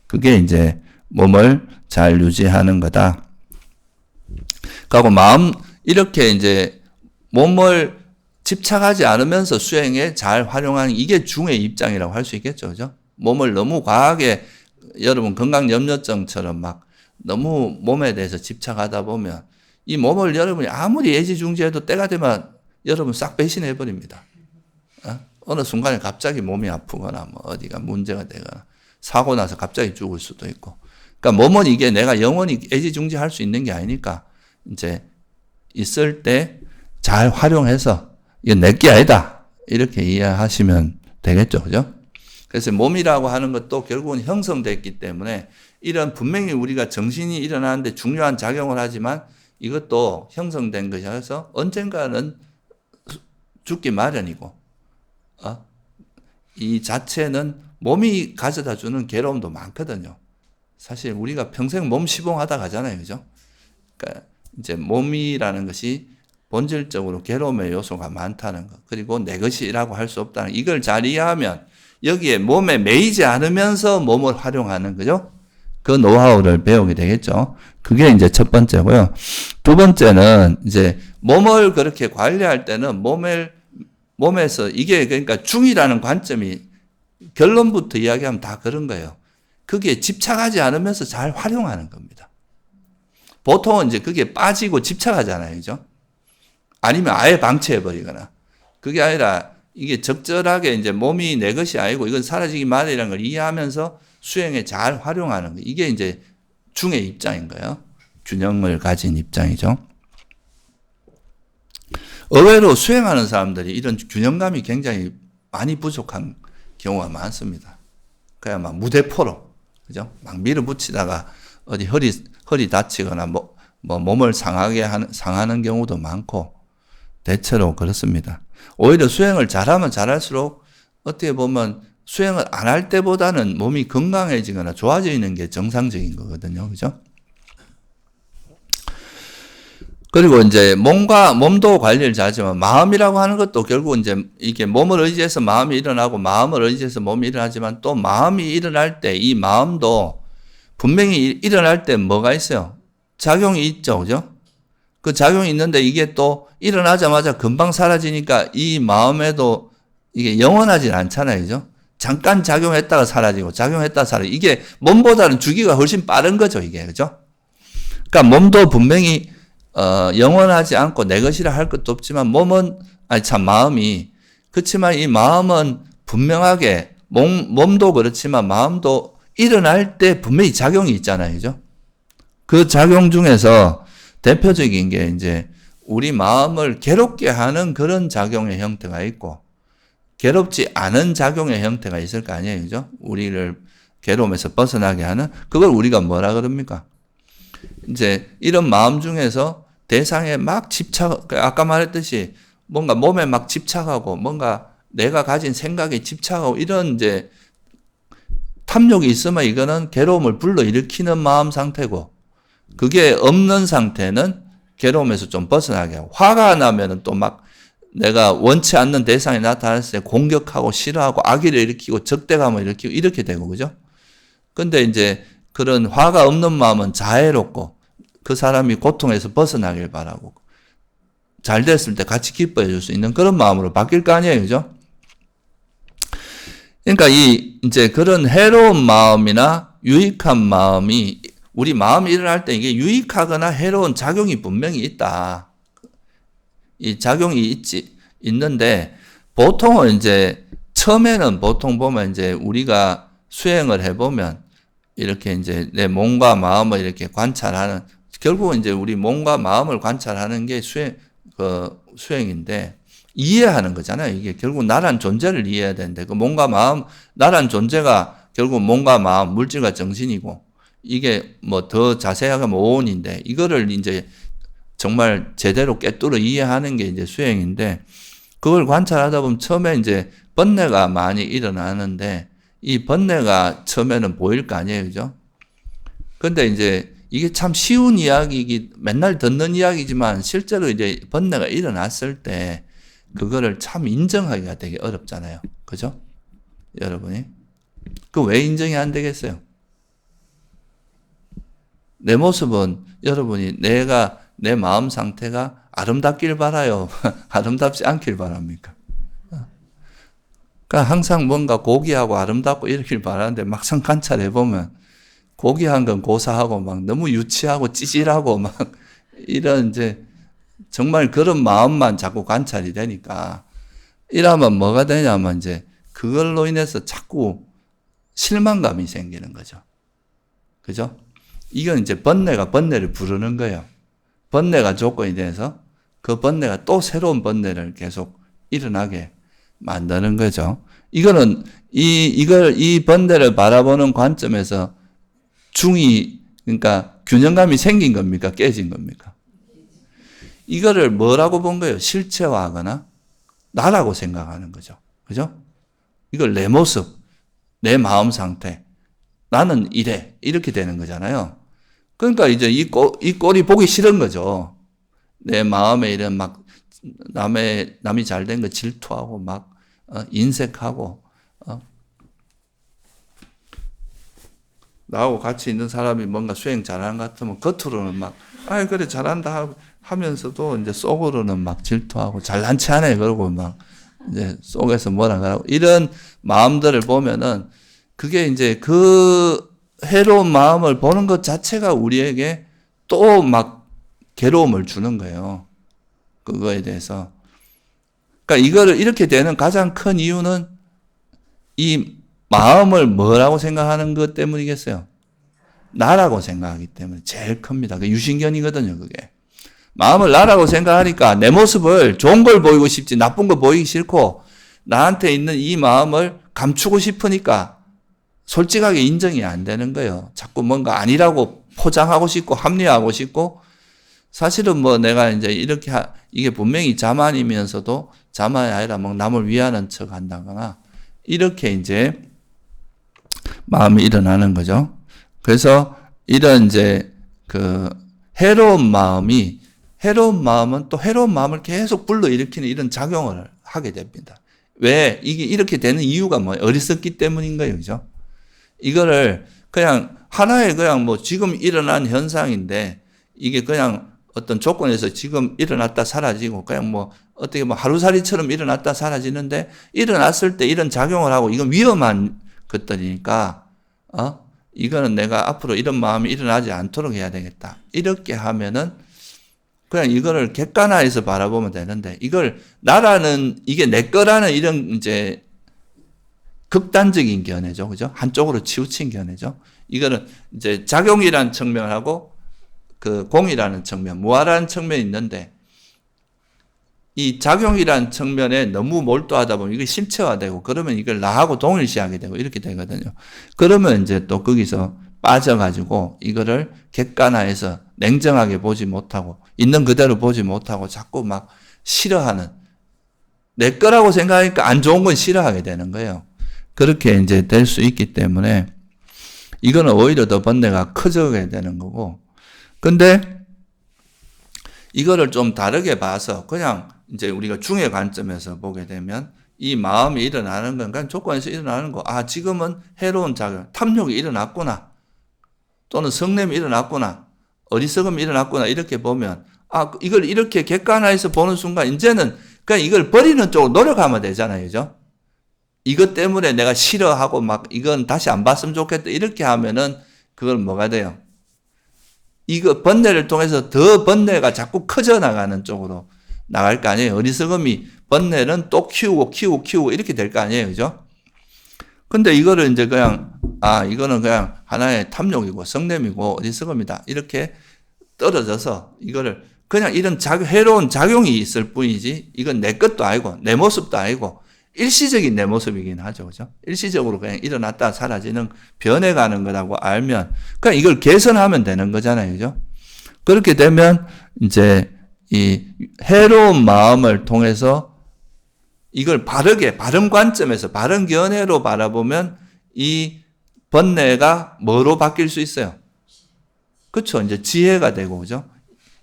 그게 이제 몸을 잘 유지하는 거다. 그리고 마음, 이렇게 이제 몸을 집착하지 않으면서 수행에 잘 활용하는 이게 중의 입장이라고 할 수 있겠죠. 그죠? 몸을 너무 과하게 여러분 건강염려증처럼 막 너무 몸에 대해서 집착하다 보면 이 몸을 여러분이 아무리 애지중지해도 때가 되면 여러분 싹 배신해버립니다. 어느 순간에 갑자기 몸이 아프거나 뭐 어디가 문제가 되거나 사고 나서 갑자기 죽을 수도 있고. 그러니까 몸은 이게 내가 영원히 애지중지할 수 있는 게 아니니까 이제 있을 때 잘 활용해서 이건 내게 아니다. 이렇게 이해하시면 되겠죠. 그죠? 그래서 몸이라고 하는 것도 결국은 형성됐기 때문에 이런 분명히 우리가 정신이 일어나는데 중요한 작용을 하지만 이것도 형성된 것이라서 언젠가는 죽기 마련이고, 이 자체는 몸이 가져다 주는 괴로움도 많거든요. 사실 우리가 평생 몸 시봉하다 가잖아요. 그죠? 그러니까 이제 몸이라는 것이 본질적으로 괴로움의 요소가 많다는 것. 그리고 내 것이라고 할 수 없다는 것. 이걸 잘 이해하면 여기에 몸에 매이지 않으면서 몸을 활용하는 거죠. 그 노하우를 배우게 되겠죠. 그게 이제 첫 번째고요. 두 번째는 이제 몸을 그렇게 관리할 때는 몸에서 이게 그러니까 중이라는 관점이 결론부터 이야기하면 다 그런 거예요. 그게 집착하지 않으면서 잘 활용하는 겁니다. 보통은 이제 그게 빠지고 집착하잖아요. 그죠? 아니면 아예 방치해버리거나. 그게 아니라 이게 적절하게 이제 몸이 내 것이 아니고 이건 사라지기 마련이라는 걸 이해하면서 수행에 잘 활용하는 거. 이게 이제 중의 입장인 거예요. 균형을 가진 입장이죠. 의외로 수행하는 사람들이 이런 균형감이 굉장히 많이 부족한 경우가 많습니다. 그냥 막 무대포로, 그죠? 막 밀어붙이다가 어디 허리 다치거나 뭐 몸을 상하는 경우도 많고, 대체로 그렇습니다. 오히려 수행을 잘하면 잘할수록 어떻게 보면 수행을 안 할 때보다는 몸이 건강해지거나 좋아지는 게 정상적인 거거든요. 그죠? 그리고 이제 몸도 관리를 잘하지만 마음이라고 하는 것도 결국 이제 이게 몸을 의지해서 마음이 일어나고 마음을 의지해서 몸이 일어나지만 또 마음이 일어날 때 이 마음도 분명히 일어날 때 뭐가 있어요? 작용이 있죠. 그죠? 그 작용이 있는데 이게 또 일어나자마자 금방 사라지니까 이 마음에도 이게 영원하진 않잖아요. 그죠? 잠깐 작용했다가 사라지고 작용했다가 사라지고 이게 몸보다는 주기가 훨씬 빠른 거죠. 이게. 그죠? 그러니까 몸도 분명히 영원하지 않고 내 것이라 할 것도 없지만 마음이 그렇지만 이 마음은 분명하게 몸도 그렇지만 마음도 일어날 때 분명히 작용이 있잖아요. 그죠? 그 작용 중에서 대표적인 게 이제 우리 마음을 괴롭게 하는 그런 작용의 형태가 있고 괴롭지 않은 작용의 형태가 있을 거 아니에요. 그죠? 우리를 괴로움에서 벗어나게 하는 그걸 우리가 뭐라 그럽니까? 이제 이런 마음 중에서 대상에 막 아까 말했듯이 뭔가 몸에 막 집착하고 뭔가 내가 가진 생각에 집착하고 이런 이제 탐욕이 있으면 이거는 괴로움을 불러일으키는 마음 상태고 그게 없는 상태는 괴로움에서 좀 벗어나게 하고 화가 나면은 또 막 내가 원치 않는 대상이 나타났을 때 공격하고 싫어하고 악의를 일으키고 적대감을 일으키고 이렇게 되고 그죠? 근데 이제 그런 화가 없는 마음은 자애롭고 그 사람이 고통에서 벗어나길 바라고 잘 됐을 때 같이 기뻐해 줄 수 있는 그런 마음으로 바뀔 거 아니에요. 그죠? 그러니까 이제 그런 해로운 마음이나 유익한 마음이 우리 마음이 일어날 때 이게 유익하거나 해로운 작용이 분명히 있다. 이 작용이 있는데 보통은 이제 처음에는 보통 보면 이제 우리가 수행을 해보면 이렇게 이제 내 몸과 마음을 이렇게 관찰하는 결국은 이제 우리 몸과 마음을 관찰하는 게 수행인데 이해하는 거잖아요. 이게 결국 나란 존재를 이해해야 되는데, 그 몸과 마음, 나란 존재가 결국 몸과 마음, 물질과 정신이고, 이게 뭐 더 자세하게 오온인데, 이거를 이제 정말 제대로 꿰뚫어 이해하는 게 이제 수행인데, 그걸 관찰하다 보면 처음에 이제 번뇌가 많이 일어나는데, 이 번뇌가 처음에는 보일 거 아니에요. 그죠? 근데 이제 이게 참 쉬운 이야기, 맨날 듣는 이야기지만 실제로 이제 번뇌가 일어났을 때 그거를 참 인정하기가 되게 어렵잖아요. 그죠? 여러분이. 그 왜 인정이 안 되겠어요? 내 모습은 여러분이 내 마음 상태가 아름답길 바라요? 아름답지 않길 바랍니까? 그러니까 항상 뭔가 고귀하고 아름답고 이렇길 바라는데 막상 관찰해보면 고귀한 건 고사하고 막 너무 유치하고 찌질하고 막 이런 이제 정말 그런 마음만 자꾸 관찰이 되니까 이러면 뭐가 되냐면 이제 그걸로 인해서 자꾸 실망감이 생기는 거죠. 그죠? 이건 이제 번뇌가 번뇌를 부르는 거예요. 번뇌가 조건이 돼서 그 번뇌가 또 새로운 번뇌를 계속 일어나게 만드는 거죠. 이거는 이 번뇌를 바라보는 관점에서 그러니까 균형감이 생긴 겁니까? 깨진 겁니까? 이거를 뭐라고 본 거예요? 실체화하거나 나라고 생각하는 거죠. 그죠? 이걸 내 모습, 내 마음 상태, 나는 이래, 이렇게 되는 거잖아요. 그러니까 이제 이 꼴이 보기 싫은 거죠. 내 마음에 이런 막 남이 잘 된 거 질투하고 막 인색하고 나하고 같이 있는 사람이 뭔가 수행 잘하는 것 같으면 겉으로는 막 그래 잘한다 하면서도 이제 속으로는 막 질투하고 잘난 체 하네 그러고 막 이제 속에서 뭐라 그러고 이런 마음들을 보면은 그게 이제 그 해로운 마음을 보는 것 자체가 우리에게 또 막 괴로움을 주는 거예요. 그거에 대해서. 그러니까 이거를 이렇게 되는 가장 큰 이유는 이 마음을 뭐라고 생각하는 것 때문이겠어요? 나라고 생각하기 때문에 제일 큽니다. 그 유신견이거든요, 그게. 마음을 나라고 생각하니까 내 모습을 좋은 걸 보이고 싶지 나쁜 거 보이기 싫고 나한테 있는 이 마음을 감추고 싶으니까 솔직하게 인정이 안 되는 거예요. 자꾸 뭔가 아니라고 포장하고 싶고 합리화하고 싶고 사실은 뭐 내가 이제 이게 분명히 자만이면서도 자만이 아니라 뭐 남을 위하는 척 한다거나 이렇게 이제 마음이 일어나는 거죠. 그래서 이런 이제 그 해로운 마음은 또 해로운 마음을 계속 불러일으키는 이런 작용을 하게 됩니다. 왜? 이게 이렇게 되는 이유가 뭐예요? 어리석기 때문인 거예요. 그죠? 이거를 그냥 하나의 그냥 뭐 지금 일어난 현상인데 이게 그냥 어떤 조건에서 지금 일어났다 사라지고 그냥 뭐 어떻게 뭐 하루살이처럼 일어났다 사라지는데 일어났을 때 이런 작용을 하고 이건 위험한 것들이니까 이거는 내가 앞으로 이런 마음이 일어나지 않도록 해야 되겠다. 이렇게 하면은 그냥 이거를 객관화해서 바라보면 되는데 이걸 이게 내 거라는 이런 이제 극단적인 견해죠. 그죠? 한쪽으로 치우친 견해죠. 이거는 이제 작용이라는 측면하고 그 공이라는 측면, 무아라는 측면이 있는데 이 작용이라는 측면에 너무 몰두하다 보면 이게 실체화되고 그러면 이걸 나하고 동일시하게 되고 이렇게 되거든요. 그러면 이제 또 거기서 빠져가지고 이거를 객관화해서 냉정하게 보지 못하고 있는 그대로 보지 못하고 자꾸 막 싫어하는 내 거라고 생각하니까 안 좋은 건 싫어하게 되는 거예요. 그렇게 이제 될 수 있기 때문에 이거는 오히려 더 번뇌가 커져게 되는 거고 근데 이거를 좀 다르게 봐서 그냥 이제 우리가 중의 관점에서 보게 되면 이 마음이 일어나는 건 그냥 조건에서 일어나는 거. 지금은 해로운 작용, 탐욕이 일어났구나. 또는 성냄이 일어났구나. 어리석음이 일어났구나. 이렇게 보면 이걸 이렇게 객관화해서 보는 순간 이제는 그냥 이걸 버리는 쪽으로 노력하면 되잖아요. 그죠? 이것 때문에 내가 싫어하고 막 이건 다시 안 봤으면 좋겠다. 이렇게 하면은 그걸 뭐가 돼요? 이거 번뇌를 통해서 더 번뇌가 자꾸 커져 나가는 쪽으로 나갈 거 아니에요. 어리석음이 번뇌는 또 키우고 이렇게 될 거 아니에요. 그죠? 근데 이거를 이제 그냥 이거는 그냥 하나의 탐욕이고 성냄이고 어리석음이다. 이렇게 떨어져서 이거를 그냥 이런 해로운 작용이 있을 뿐이지 이건 내 것도 아니고 내 모습도 아니고 일시적인 내 모습이긴 하죠. 그죠? 일시적으로 그냥 일어났다 사라지는 변해가는 거라고 알면 그냥 이걸 개선하면 되는 거잖아요. 그죠? 그렇게 되면 이제 이 해로운 마음을 통해서 이걸 바르게 바른 관점에서 바른 견해로 바라보면 이 번뇌가 뭐로 바뀔 수 있어요? 그렇죠. 이제 지혜가 되고 그죠?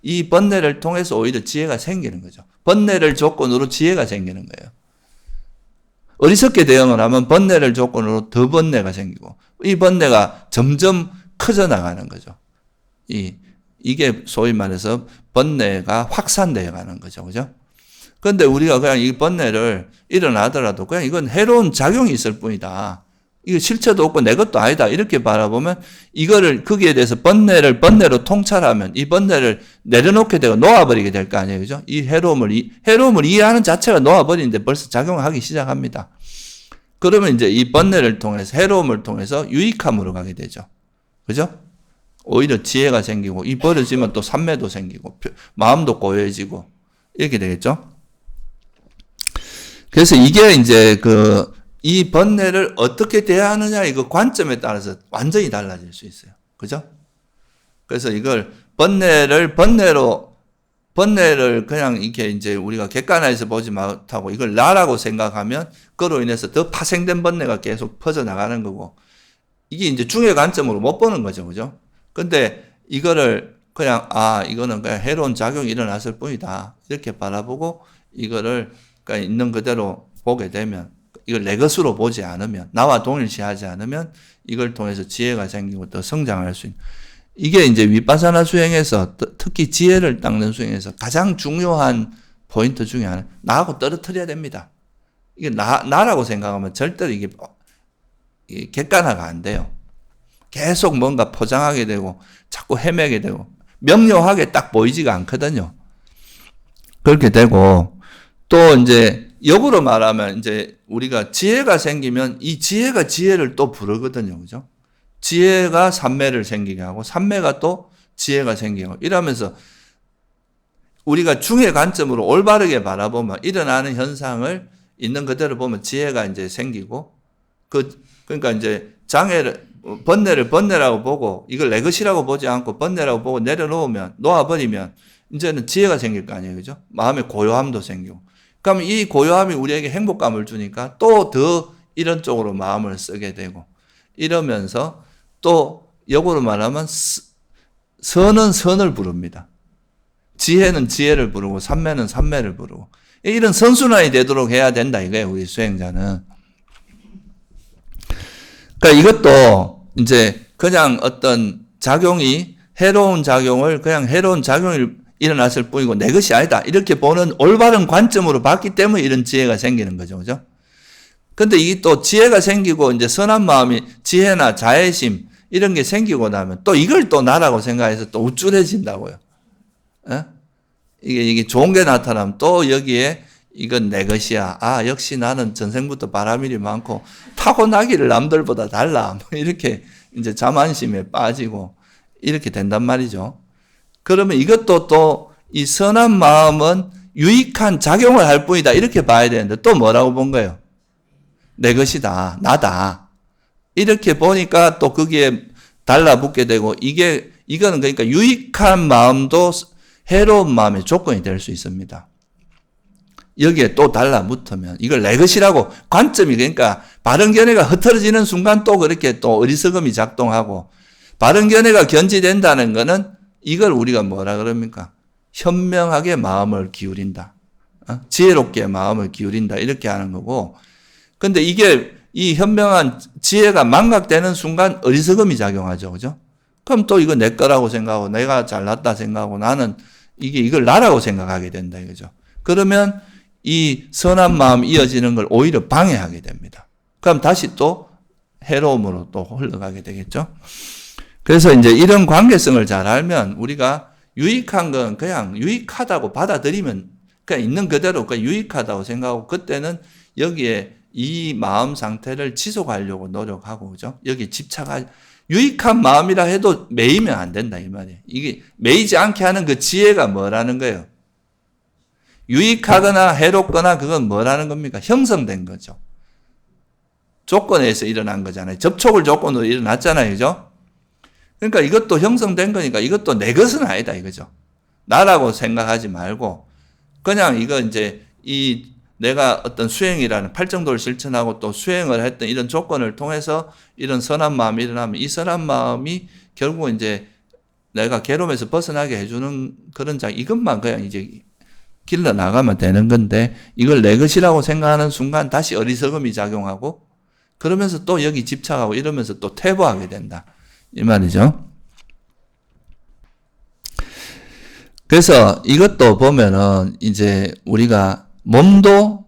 이 번뇌를 통해서 오히려 지혜가 생기는 거죠. 번뇌를 조건으로 지혜가 생기는 거예요. 어리석게 대응을 하면 번뇌를 조건으로 더 번뇌가 생기고 이 번뇌가 점점 커져 나가는 거죠. 이게 소위 말해서 번뇌가 확산되어 가는 거죠. 그죠? 그런데 우리가 그냥 이 번뇌를 일어나더라도 그냥 이건 해로운 작용이 있을 뿐이다. 이거 실체도 없고 내 것도 아니다. 이렇게 바라보면 이거를 거기에 대해서 번뇌로 통찰하면 이 번뇌를 내려놓게 되고 놓아버리게 될 거 아니에요. 그죠? 이 해로움을 이해하는 자체가 놓아버리는데 벌써 작용하기 시작합니다. 그러면 이제 이 번뇌를 통해서 해로움을 통해서 유익함으로 가게 되죠. 그죠? 오히려 지혜가 생기고 이 버려지면 또 삼매도 생기고 마음도 고요해지고 이렇게 되겠죠? 그래서 이게 이제 이 번뇌를 어떻게 대하느냐 이거 관점에 따라서 완전히 달라질 수 있어요. 그죠? 그래서 이걸 번뇌를 그냥 이렇게 이제 우리가 객관화해서 보지 못하고 이걸 나라고 생각하면 그로 인해서 더 파생된 번뇌가 계속 퍼져나가는 거고 이게 이제 중의 관점으로 못 보는 거죠. 그죠? 근데 이거를 그냥 이거는 그냥 해로운 작용이 일어났을 뿐이다. 이렇게 바라보고 이거를 그러니까 있는 그대로 보게 되면 이걸 내 것으로 보지 않으면 나와 동일시하지 않으면 이걸 통해서 지혜가 생기고 더 성장할 수 있는 이게 이제 위파사나 수행에서 특히 지혜를 닦는 수행에서 가장 중요한 포인트 중에 하나 나하고 떨어뜨려야 됩니다. 이게 나라고 생각하면 절대로 이게 객관화가 안 돼요. 계속 뭔가 포장하게 되고 자꾸 헤매게 되고 명료하게 딱 보이지가 않거든요. 그렇게 되고 또 이제 역으로 말하면 이제 우리가 지혜가 생기면 이 지혜가 지혜를 또 부르거든요. 그죠? 지혜가 삼매를 생기게 하고 삼매가 또 지혜가 생기게 하고 이러면서 우리가 중의 관점으로 올바르게 바라보면 일어나는 현상을 있는 그대로 보면 지혜가 이제 생기고 그러니까 이제 번뇌를 번뇌라고 보고 이걸 내 것이라고 보지 않고 번뇌라고 보고 놓아버리면 이제는 지혜가 생길 거 아니에요. 그죠? 마음의 고요함도 생기고. 그럼 이 고요함이 우리에게 행복감을 주니까 또 더 이런 쪽으로 마음을 쓰게 되고 이러면서 또 역으로 말하면 선은 선을 부릅니다. 지혜는 지혜를 부르고 삼매는 삼매를 부르고 이런 선순환이 되도록 해야 된다 이거예요. 우리 수행자는. 그러니까 이것도 이제 그냥 어떤 작용이 해로운 작용을 그냥 해로운 작용이 일어났을 뿐이고 내 것이 아니다. 이렇게 보는 올바른 관점으로 봤기 때문에 이런 지혜가 생기는 거죠. 그죠? 근데 이게 또 지혜가 생기고 이제 선한 마음이 지혜나 자애심 이런 게 생기고 나면 또 이걸 또 나라고 생각해서 또 우쭐해진다고요. 에? 이게 좋은 게 나타나면 또 여기에 이건 내 것이야. 역시 나는 전생부터 바람일이 많고 타고나기를 남들보다 달라. 뭐 이렇게 이제 자만심에 빠지고 이렇게 된단 말이죠. 그러면 이것도 또 이 선한 마음은 유익한 작용을 할 뿐이다. 이렇게 봐야 되는데 또 뭐라고 본 거예요? 내 것이다. 나다. 이렇게 보니까 또 거기에 달라붙게 되고 이거는 그러니까 유익한 마음도 해로운 마음의 조건이 될 수 있습니다. 여기에 또 달라붙으면 이걸 내 것이라고 관점이 그러니까 바른 견해가 흐트러지는 순간 또 그렇게 또 어리석음이 작동하고 바른 견해가 견지된다는 것은 이걸 우리가 뭐라 그럽니까? 현명하게 마음을 기울인다. 지혜롭게 마음을 기울인다. 이렇게 하는 거고. 근데 이게 이 현명한 지혜가 망각되는 순간 어리석음이 작용하죠. 그죠? 그럼 또 이거 내 거라고 생각하고 내가 잘났다 생각하고 나는 이걸 나라고 생각하게 된다. 이거죠. 그러면 이 선한 마음 이어지는 걸 오히려 방해하게 됩니다. 그럼 다시 또 해로움으로 또 흘러가게 되겠죠. 그래서 이제 이런 관계성을 잘 알면 우리가 유익한 건 그냥 유익하다고 받아들이면 그냥 있는 그대로 그냥 유익하다고 생각하고 그때는 여기에 이 마음 상태를 지속하려고 노력하고 그죠? 여기 집착할 유익한 마음이라 해도 매이면 안 된다 이 말이에요. 이게 매이지 않게 하는 그 지혜가 뭐라는 거예요? 유익하거나 해롭거나 그건 뭐라는 겁니까? 형성된 거죠. 조건에서 일어난 거잖아요. 접촉을 조건으로 일어났잖아요. 그죠? 그러니까 이것도 형성된 거니까 이것도 내 것은 아니다 이거죠. 나라고 생각하지 말고 그냥 이거 이제 내가 어떤 수행이라는 팔정도를 실천하고 또 수행을 했던 이런 조건을 통해서 이런 선한 마음이 일어나면 이 선한 마음이 결국 이제 내가 괴로움에서 벗어나게 해주는 그런 이것만 그냥 이제 길러 나가면 되는 건데 이걸 내 것이라고 생각하는 순간 다시 어리석음이 작용하고 그러면서 또 여기 집착하고 이러면서 또 퇴보하게 된다. 이 말이죠. 그래서 이것도 보면은 이제 우리가 몸도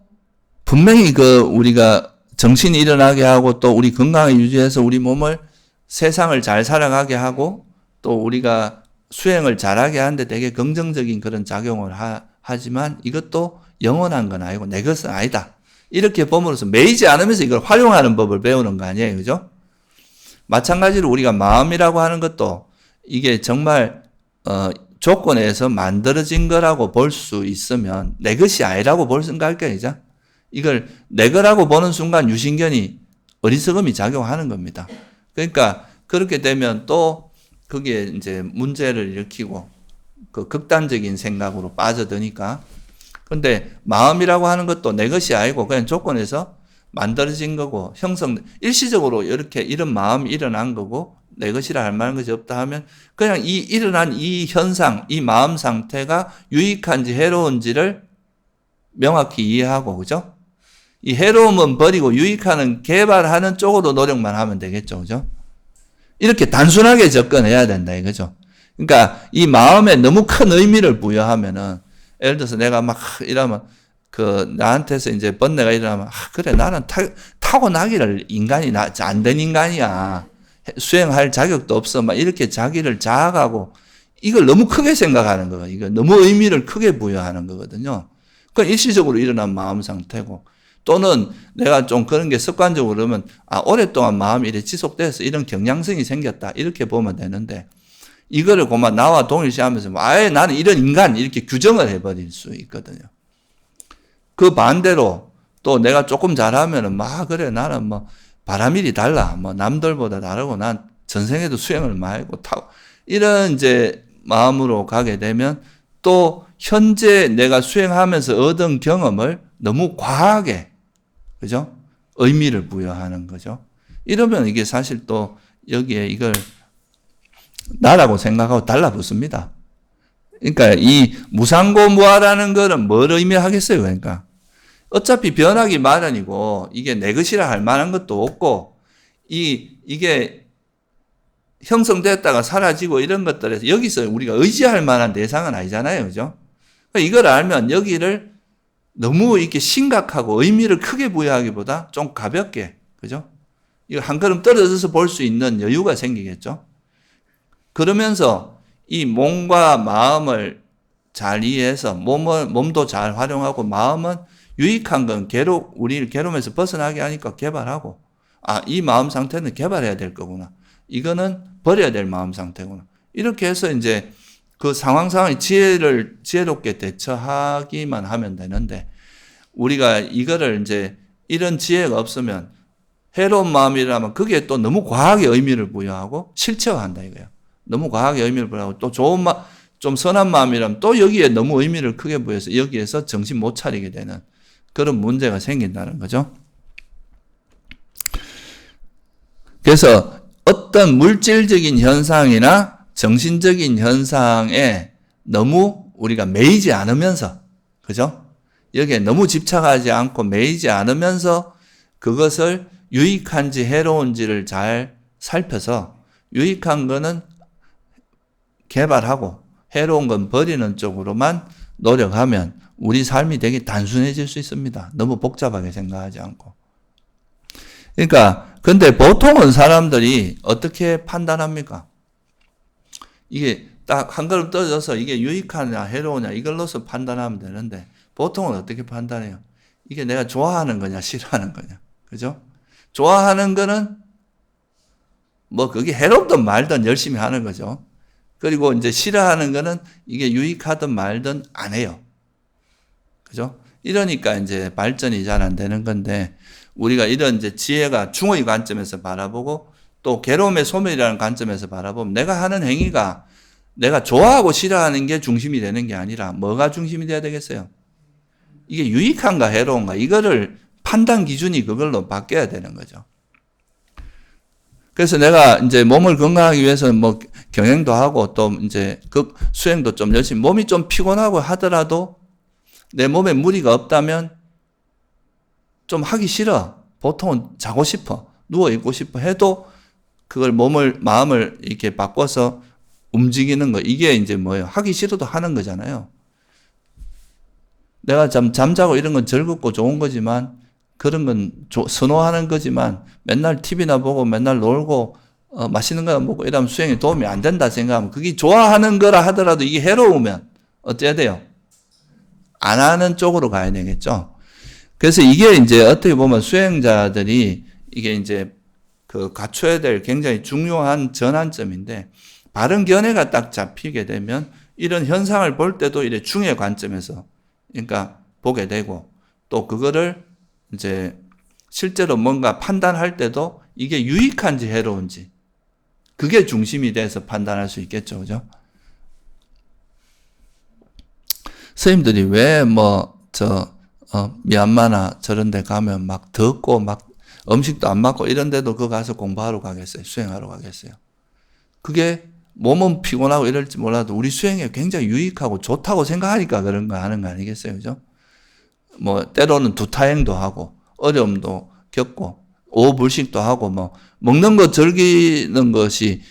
분명히 우리가 정신이 일어나게 하고 또 우리 건강을 유지해서 우리 몸을 세상을 잘 살아가게 하고 또 우리가 수행을 잘하게 하는데 되게 긍정적인 그런 작용을 하지만 이것도 영원한 건 아니고 내 것은 아니다. 이렇게 봄으로써 매이지 않으면서 이걸 활용하는 법을 배우는 거 아니에요. 그죠? 마찬가지로 우리가 마음이라고 하는 것도 이게 정말 조건에서 만들어진 거라고 볼 수 있으면 내 것이 아니라고 볼 생각할게요. 그죠? 이걸 내 거라고 보는 순간 유신견이 어리석음이 작용하는 겁니다. 그러니까 그렇게 되면 또 거기에 이제 문제를 일으키고 그 극단적인 생각으로 빠져드니까 근데 마음이라고 하는 것도 내 것이 아니고 그냥 조건에서 만들어진 거고 일시적으로 이렇게 이런 마음이 일어난 거고 내 것이라 할 만한 것이 없다 하면 그냥 일어난 이 현상, 이 마음 상태가 유익한지 해로운지를 명확히 이해하고 그죠? 이 해로움은 버리고 유익하는 개발하는 쪽으로 노력만 하면 되겠죠. 그죠? 이렇게 단순하게 접근해야 된다 이거죠. 그러니까 이 마음에 너무 큰 의미를 부여하면은 예를 들어서 내가 막 이러면 나한테서 이제 번뇌가 일어나면 그래 나는 타고나기를 인간이 안 된 인간이야. 수행할 자격도 없어. 막 이렇게 자기를 자학하고 이걸 너무 크게 생각하는 거예요. 이거 너무 의미를 크게 부여하는 거거든요. 그건 일시적으로 일어난 마음 상태고 또는 내가 좀 그런 게 습관적으로 그러면 오랫동안 마음이 이렇게 지속돼서 이런 경향성이 생겼다. 이렇게 보면 되는데 이거를 그만 나와 동일시하면서 아예 나는 이런 인간 이렇게 규정을 해버릴 수 있거든요. 그 반대로 또 내가 조금 잘하면은 그래 나는 뭐 바람일이 달라 뭐 남들보다 다르고 난 전생에도 수행을 많이 하고 타고 이런 이제 마음으로 가게 되면 또 현재 내가 수행하면서 얻은 경험을 너무 과하게 그죠? 의미를 부여하는 거죠. 이러면 이게 사실 또 여기에 이걸 나라고 생각하고 달라붙습니다. 그러니까 이 무상고무하라는 거는 뭘 의미하겠어요? 그러니까 어차피 변하기 마련이고 이게 내 것이라 할 만한 것도 없고 이게 형성됐다가 사라지고 이런 것들에서 여기서 우리가 의지할 만한 대상은 아니잖아요. 그죠? 그러니까 이걸 알면 여기를 너무 이렇게 심각하고 의미를 크게 부여하기보다 좀 가볍게 그죠? 이거 한 걸음 떨어져서 볼 수 있는 여유가 생기겠죠? 그러면서 이 몸과 마음을 잘 이해해서 몸도 잘 활용하고 마음은 유익한 건 우리를 괴로움에서 벗어나게 하니까 개발하고 이 마음 상태는 개발해야 될 거구나. 이거는 버려야 될 마음 상태구나. 이렇게 해서 이제 그 상황이 지혜롭게 대처하기만 하면 되는데 우리가 이거를 이제 이런 지혜가 없으면 해로운 마음이라면 그게 또 너무 과하게 의미를 부여하고 실체화한다 이거예요. 너무 과하게 의미를 부여하고 또 좀 선한 마음이라면 또 여기에 너무 의미를 크게 부여해서 여기에서 정신 못 차리게 되는 그런 문제가 생긴다는 거죠. 그래서 어떤 물질적인 현상이나 정신적인 현상에 너무 우리가 매이지 않으면서, 그죠? 여기에 너무 집착하지 않고 매이지 않으면서 그것을 유익한지 해로운지를 잘 살펴서 유익한 거는 개발하고 해로운 건 버리는 쪽으로만 노력하면 우리 삶이 되게 단순해질 수 있습니다. 너무 복잡하게 생각하지 않고. 그러니까 근데 보통은 사람들이 어떻게 판단합니까? 이게 딱 한 걸음 떨어져서 이게 유익하냐 해로우냐 이걸로서 판단하면 되는데 보통은 어떻게 판단해요? 이게 내가 좋아하는 거냐 싫어하는 거냐. 그죠? 좋아하는 거는 뭐 그게 해롭든 말든 열심히 하는 거죠. 그리고 이제 싫어하는 거는 이게 유익하든 말든 안 해요. 그죠? 이러니까 이제 발전이 잘 안 되는 건데, 우리가 이런 이제 지혜가 중의 관점에서 바라보고 또 괴로움의 소멸이라는 관점에서 바라보면 내가 하는 행위가 내가 좋아하고 싫어하는 게 중심이 되는 게 아니라 뭐가 중심이 돼야 되겠어요? 이게 유익한가 해로운가, 이거를 판단 기준이 그걸로 바뀌어야 되는 거죠. 그래서 내가 이제 몸을 건강하기 위해서 뭐 경행도 하고 또 이제 수행도 좀 열심히, 몸이 좀 피곤하고 하더라도 내 몸에 무리가 없다면 좀 하기 싫어. 보통은 자고 싶어. 누워있고 싶어 해도 그걸 마음을 이렇게 바꿔서 움직이는 거. 이게 이제 뭐예요? 하기 싫어도 하는 거잖아요. 내가 잠자고 이런 건 즐겁고 좋은 거지만, 그런 건 선호하는 거지만, 맨날 TV나 보고 맨날 놀고, 맛있는 거 먹고 이러면 수행에 도움이 안 된다 생각하면, 그게 좋아하는 거라 하더라도 이게 해로우면 어때야 돼요? 안 하는 쪽으로 가야 되겠죠. 그래서 이게 이제 어떻게 보면 수행자들이 이게 이제 갖춰야 될 굉장히 중요한 전환점인데, 바른 견해가 딱 잡히게 되면 이런 현상을 볼 때도 이래 중의 관점에서 그러니까 보게 되고, 또 그거를 이제 실제로 뭔가 판단할 때도 이게 유익한지 해로운지, 그게 중심이 돼서 판단할 수 있겠죠. 그죠? 선생님들이 왜 미얀마나 저런 데 가면 막 덥고 막 음식도 안 맞고 이런 데도 그거 가서 공부하러 가겠어요? 수행하러 가겠어요? 그게 몸은 피곤하고 이럴지 몰라도 우리 수행에 굉장히 유익하고 좋다고 생각하니까 그런 거 하는 거 아니겠어요? 그죠? 뭐, 때로는 두타행도 하고, 어려움도 겪고, 오불식도 하고, 뭐, 먹는 거 즐기는 것이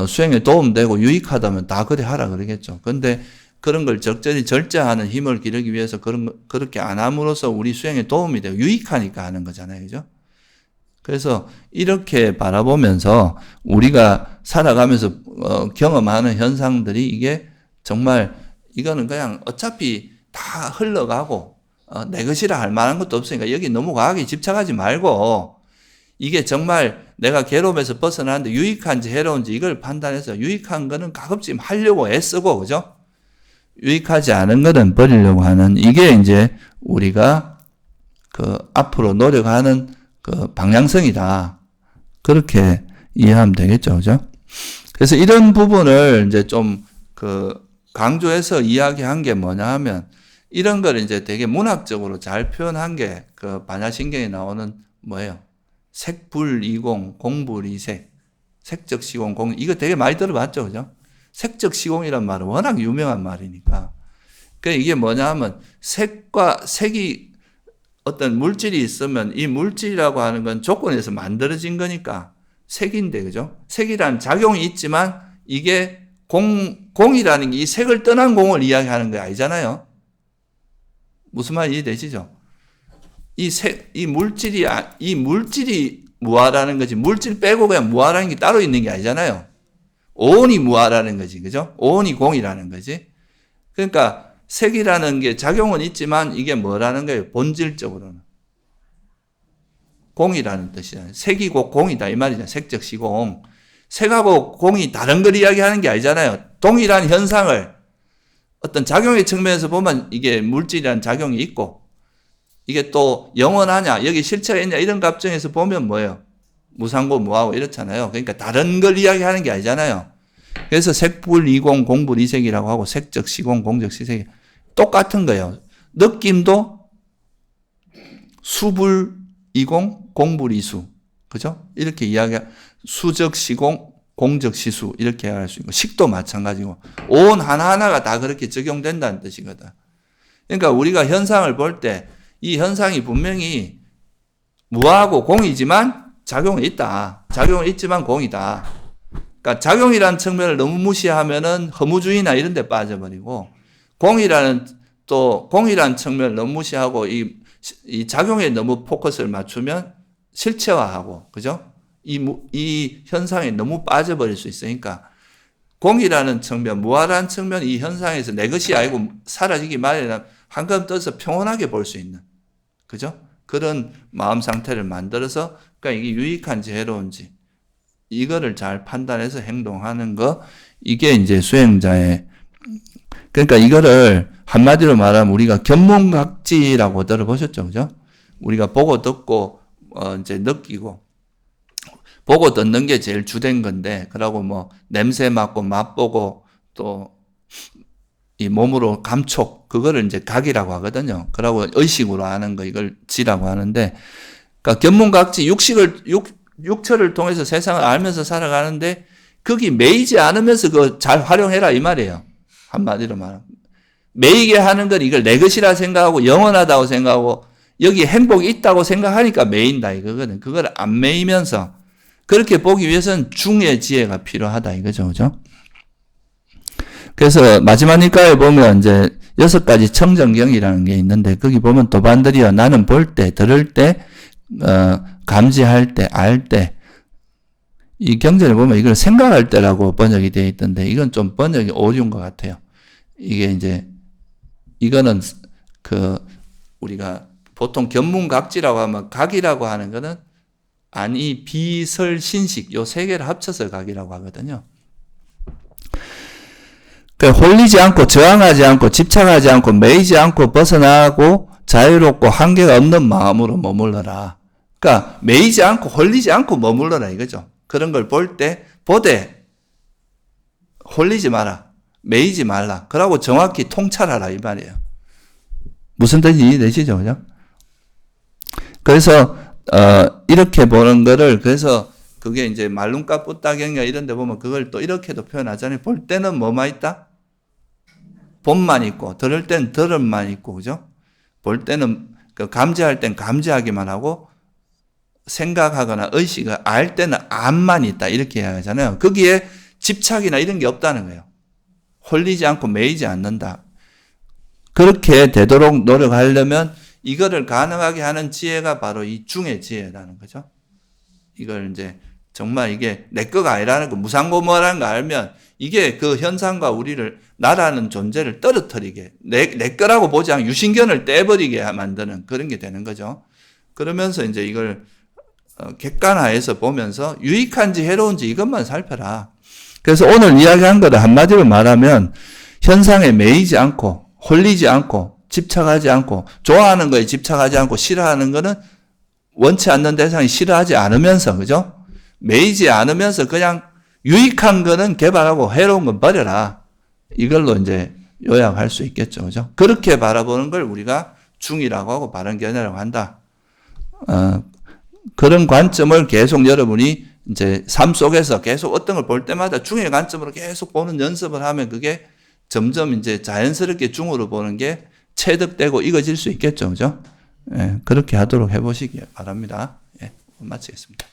수행에 도움되고 유익하다면 다 그래 하라 그러겠죠. 근데 그런 걸 적절히 절제하는 힘을 기르기 위해서 그렇게 안 함으로써 우리 수행에 도움이 되고 유익하니까 하는 거잖아요. 그죠? 그래서 이렇게 바라보면서 우리가 살아가면서 경험하는 현상들이 이게 정말 이거는 그냥 어차피 다 흘러가고 내 것이라 할 만한 것도 없으니까 여기 너무 과하게 집착하지 말고, 이게 정말 내가 괴로움에서 벗어나는데 유익한지 해로운지 이걸 판단해서 유익한 거는 가급적 하려고 애쓰고, 그죠? 유익하지 않은 거는 버리려고 하는, 이게 이제 우리가 앞으로 노력하는 방향성이다. 그렇게 이해하면 되겠죠. 그죠? 그래서 이런 부분을 이제 좀 강조해서 이야기한 게 뭐냐 하면, 이런 걸 이제 되게 문학적으로 잘 표현한 게 반야신경에 나오는 뭐예요? 색불이공, 공불이색. 색적 시공, 공, 이거 되게 많이 들어봤죠. 그죠? 색적 시공이란 말은 워낙 유명한 말이니까. 그러니까 이게 뭐냐 하면, 색이 어떤 물질이 있으면 이 물질이라고 하는 건 조건에서 만들어진 거니까 색인데, 그죠? 색이라는 작용이 있지만 이게 공이라는 게 이 색을 떠난 공을 이야기하는 게 아니잖아요. 무슨 말 이해되시죠? 이 물질이 무아라는 거지, 물질 빼고 그냥 무아라는 게 따로 있는 게 아니잖아요. 오온이 무아라는 거지, 그죠? 오온이 공이라는 거지. 그러니까 색이라는 게 작용은 있지만 이게 뭐라는 거예요? 본질적으로는 공이라는 뜻이잖아요. 색이 곧 공이다 이 말이잖아요. 색적 시공. 색하고 공이 다른 걸 이야기하는 게 아니잖아요. 동일한 현상을 어떤 작용의 측면에서 보면 이게 물질이라는 작용이 있고, 이게 또 영원하냐, 여기 실체가 있냐, 이런 갑정에서 보면 뭐예요? 무상고 무하고 이렇잖아요. 그러니까 다른 걸 이야기하는 게 아니잖아요. 그래서 색불이공, 공불이색이라고 하고, 색적 시공, 공적 시색 똑같은 거예요. 느낌도 수불이공, 공불이수, 그죠? 이렇게 수적 시공, 공적 시수 이렇게 할 수 있고, 식도 마찬가지고 온 하나하나가 다 그렇게 적용된다는 뜻이거든. 그러니까 우리가 현상을 볼 때 이 현상이 분명히 무하고 공이지만 작용이 있다. 작용은 있지만 공이다. 그러니까 작용이라는 측면을 너무 무시하면은 허무주의나 이런 데 빠져버리고, 공이라는 측면을 너무 무시하고 이 작용에 너무 포커스를 맞추면 실체화하고, 그죠? 이 현상에 너무 빠져버릴 수 있으니까, 공이라는 측면, 무아라는 측면, 이 현상에서 내 것이 아니고 사라지기 마련한 한껏 떠서 평온하게 볼 수 있는, 그죠? 그런 마음 상태를 만들어서, 그러니까 이게 유익한지 해로운지, 이거를 잘 판단해서 행동하는 거, 이게 이제 수행자의, 그러니까 이거를 한마디로 말하면 우리가 견문각지라고 들어보셨죠, 그죠? 우리가 보고 듣고, 이제 느끼고, 보고 듣는 게 제일 주된 건데, 그러고 뭐, 냄새 맡고, 맛보고, 또, 이 몸으로 감촉, 그거를 이제 각이라고 하거든요. 그러고 의식으로 아는 거, 이걸 지라고 하는데, 그러니까 견문각지, 육처를 통해서 세상을 알면서 살아가는데, 거기 매이지 않으면서 그거 잘 활용해라, 이 말이에요. 한마디로 말하면. 매이게 하는 건 이걸 내 것이라 생각하고, 영원하다고 생각하고, 여기 행복이 있다고 생각하니까 매인다, 이거거든. 그걸 안 매이면서, 그렇게 보기 위해서는 중의 지혜가 필요하다, 이거죠, 그죠? 그래서 마지막 니까에 보면 이제 6가지 청정경이라는 게 있는데, 거기 보면 도반들이요, 나는 볼 때, 들을 때, 감지할 때, 알 때, 이 경전에 보면 이걸 생각할 때라고 번역이 되어 있던데, 이건 좀 번역이 오류인 것 같아요. 이게 이제, 이거는 우리가 보통 견문각지라고 하면 각이라고 하는 거는 아니, 비설, 신식, 요 세 개를 합쳐서 각이라고 하거든요. 그러니까 홀리지 않고, 저항하지 않고, 집착하지 않고, 매이지 않고, 벗어나고, 자유롭고, 한계가 없는 마음으로 머물러라. 그러니까, 매이지 않고, 홀리지 않고 머물러라, 이거죠. 그런 걸 볼 때, 보되, 홀리지 마라. 매이지 말라. 그러고 정확히 통찰하라, 이 말이에요. 무슨 뜻인지 이해되시죠? 그죠? 그래서, 이렇게 보는 거를, 그래서, 그게 이제 말룬가 뿌따경이나 이런 데 보면 그걸 또 이렇게도 표현하잖아요. 볼 때는 뭐만 있다? 본만 있고, 들을 땐 들음만 있고, 그죠? 볼 때는, 감지할 땐 감지하기만 하고, 생각하거나 의식을 알 때는 암만 있다. 이렇게 이야기하잖아요. 거기에 집착이나 이런 게 없다는 거예요. 홀리지 않고 매이지 않는다. 그렇게 되도록 노력하려면 이거를 가능하게 하는 지혜가 바로 이 중의 지혜라는 거죠. 이걸 이제 정말 이게 내 거가 아니라는 거, 무상고무라는 거 알면 이게 그 현상과 우리를, 나라는 존재를 떨어뜨리게, 내 거라고 보지 않고 유신견을 떼버리게 만드는 그런 게 되는 거죠. 그러면서 이제 이걸 객관화해서 보면서 유익한지 해로운지 이것만 살펴라. 그래서 오늘 이야기한 거를 한마디로 말하면 현상에 매이지 않고, 홀리지 않고, 집착하지 않고, 좋아하는 거에 집착하지 않고, 싫어하는 거는 원치 않는 대상이 싫어하지 않으면서, 그죠? 매이지 않으면서 그냥 유익한 거는 개발하고 해로운 건 버려라. 이걸로 이제 요약할 수 있겠죠. 그죠? 그렇게 바라보는 걸 우리가 중이라고 하고 바른견해라고 한다. 그런 관점을 계속 여러분이 이제 삶 속에서 계속 어떤 걸 볼 때마다 중의 관점으로 계속 보는 연습을 하면 그게 점점 이제 자연스럽게 중으로 보는 게 체득되고 익어질 수 있겠죠. 그죠? 예, 그렇게 하도록 해보시기 바랍니다. 예, 마치겠습니다.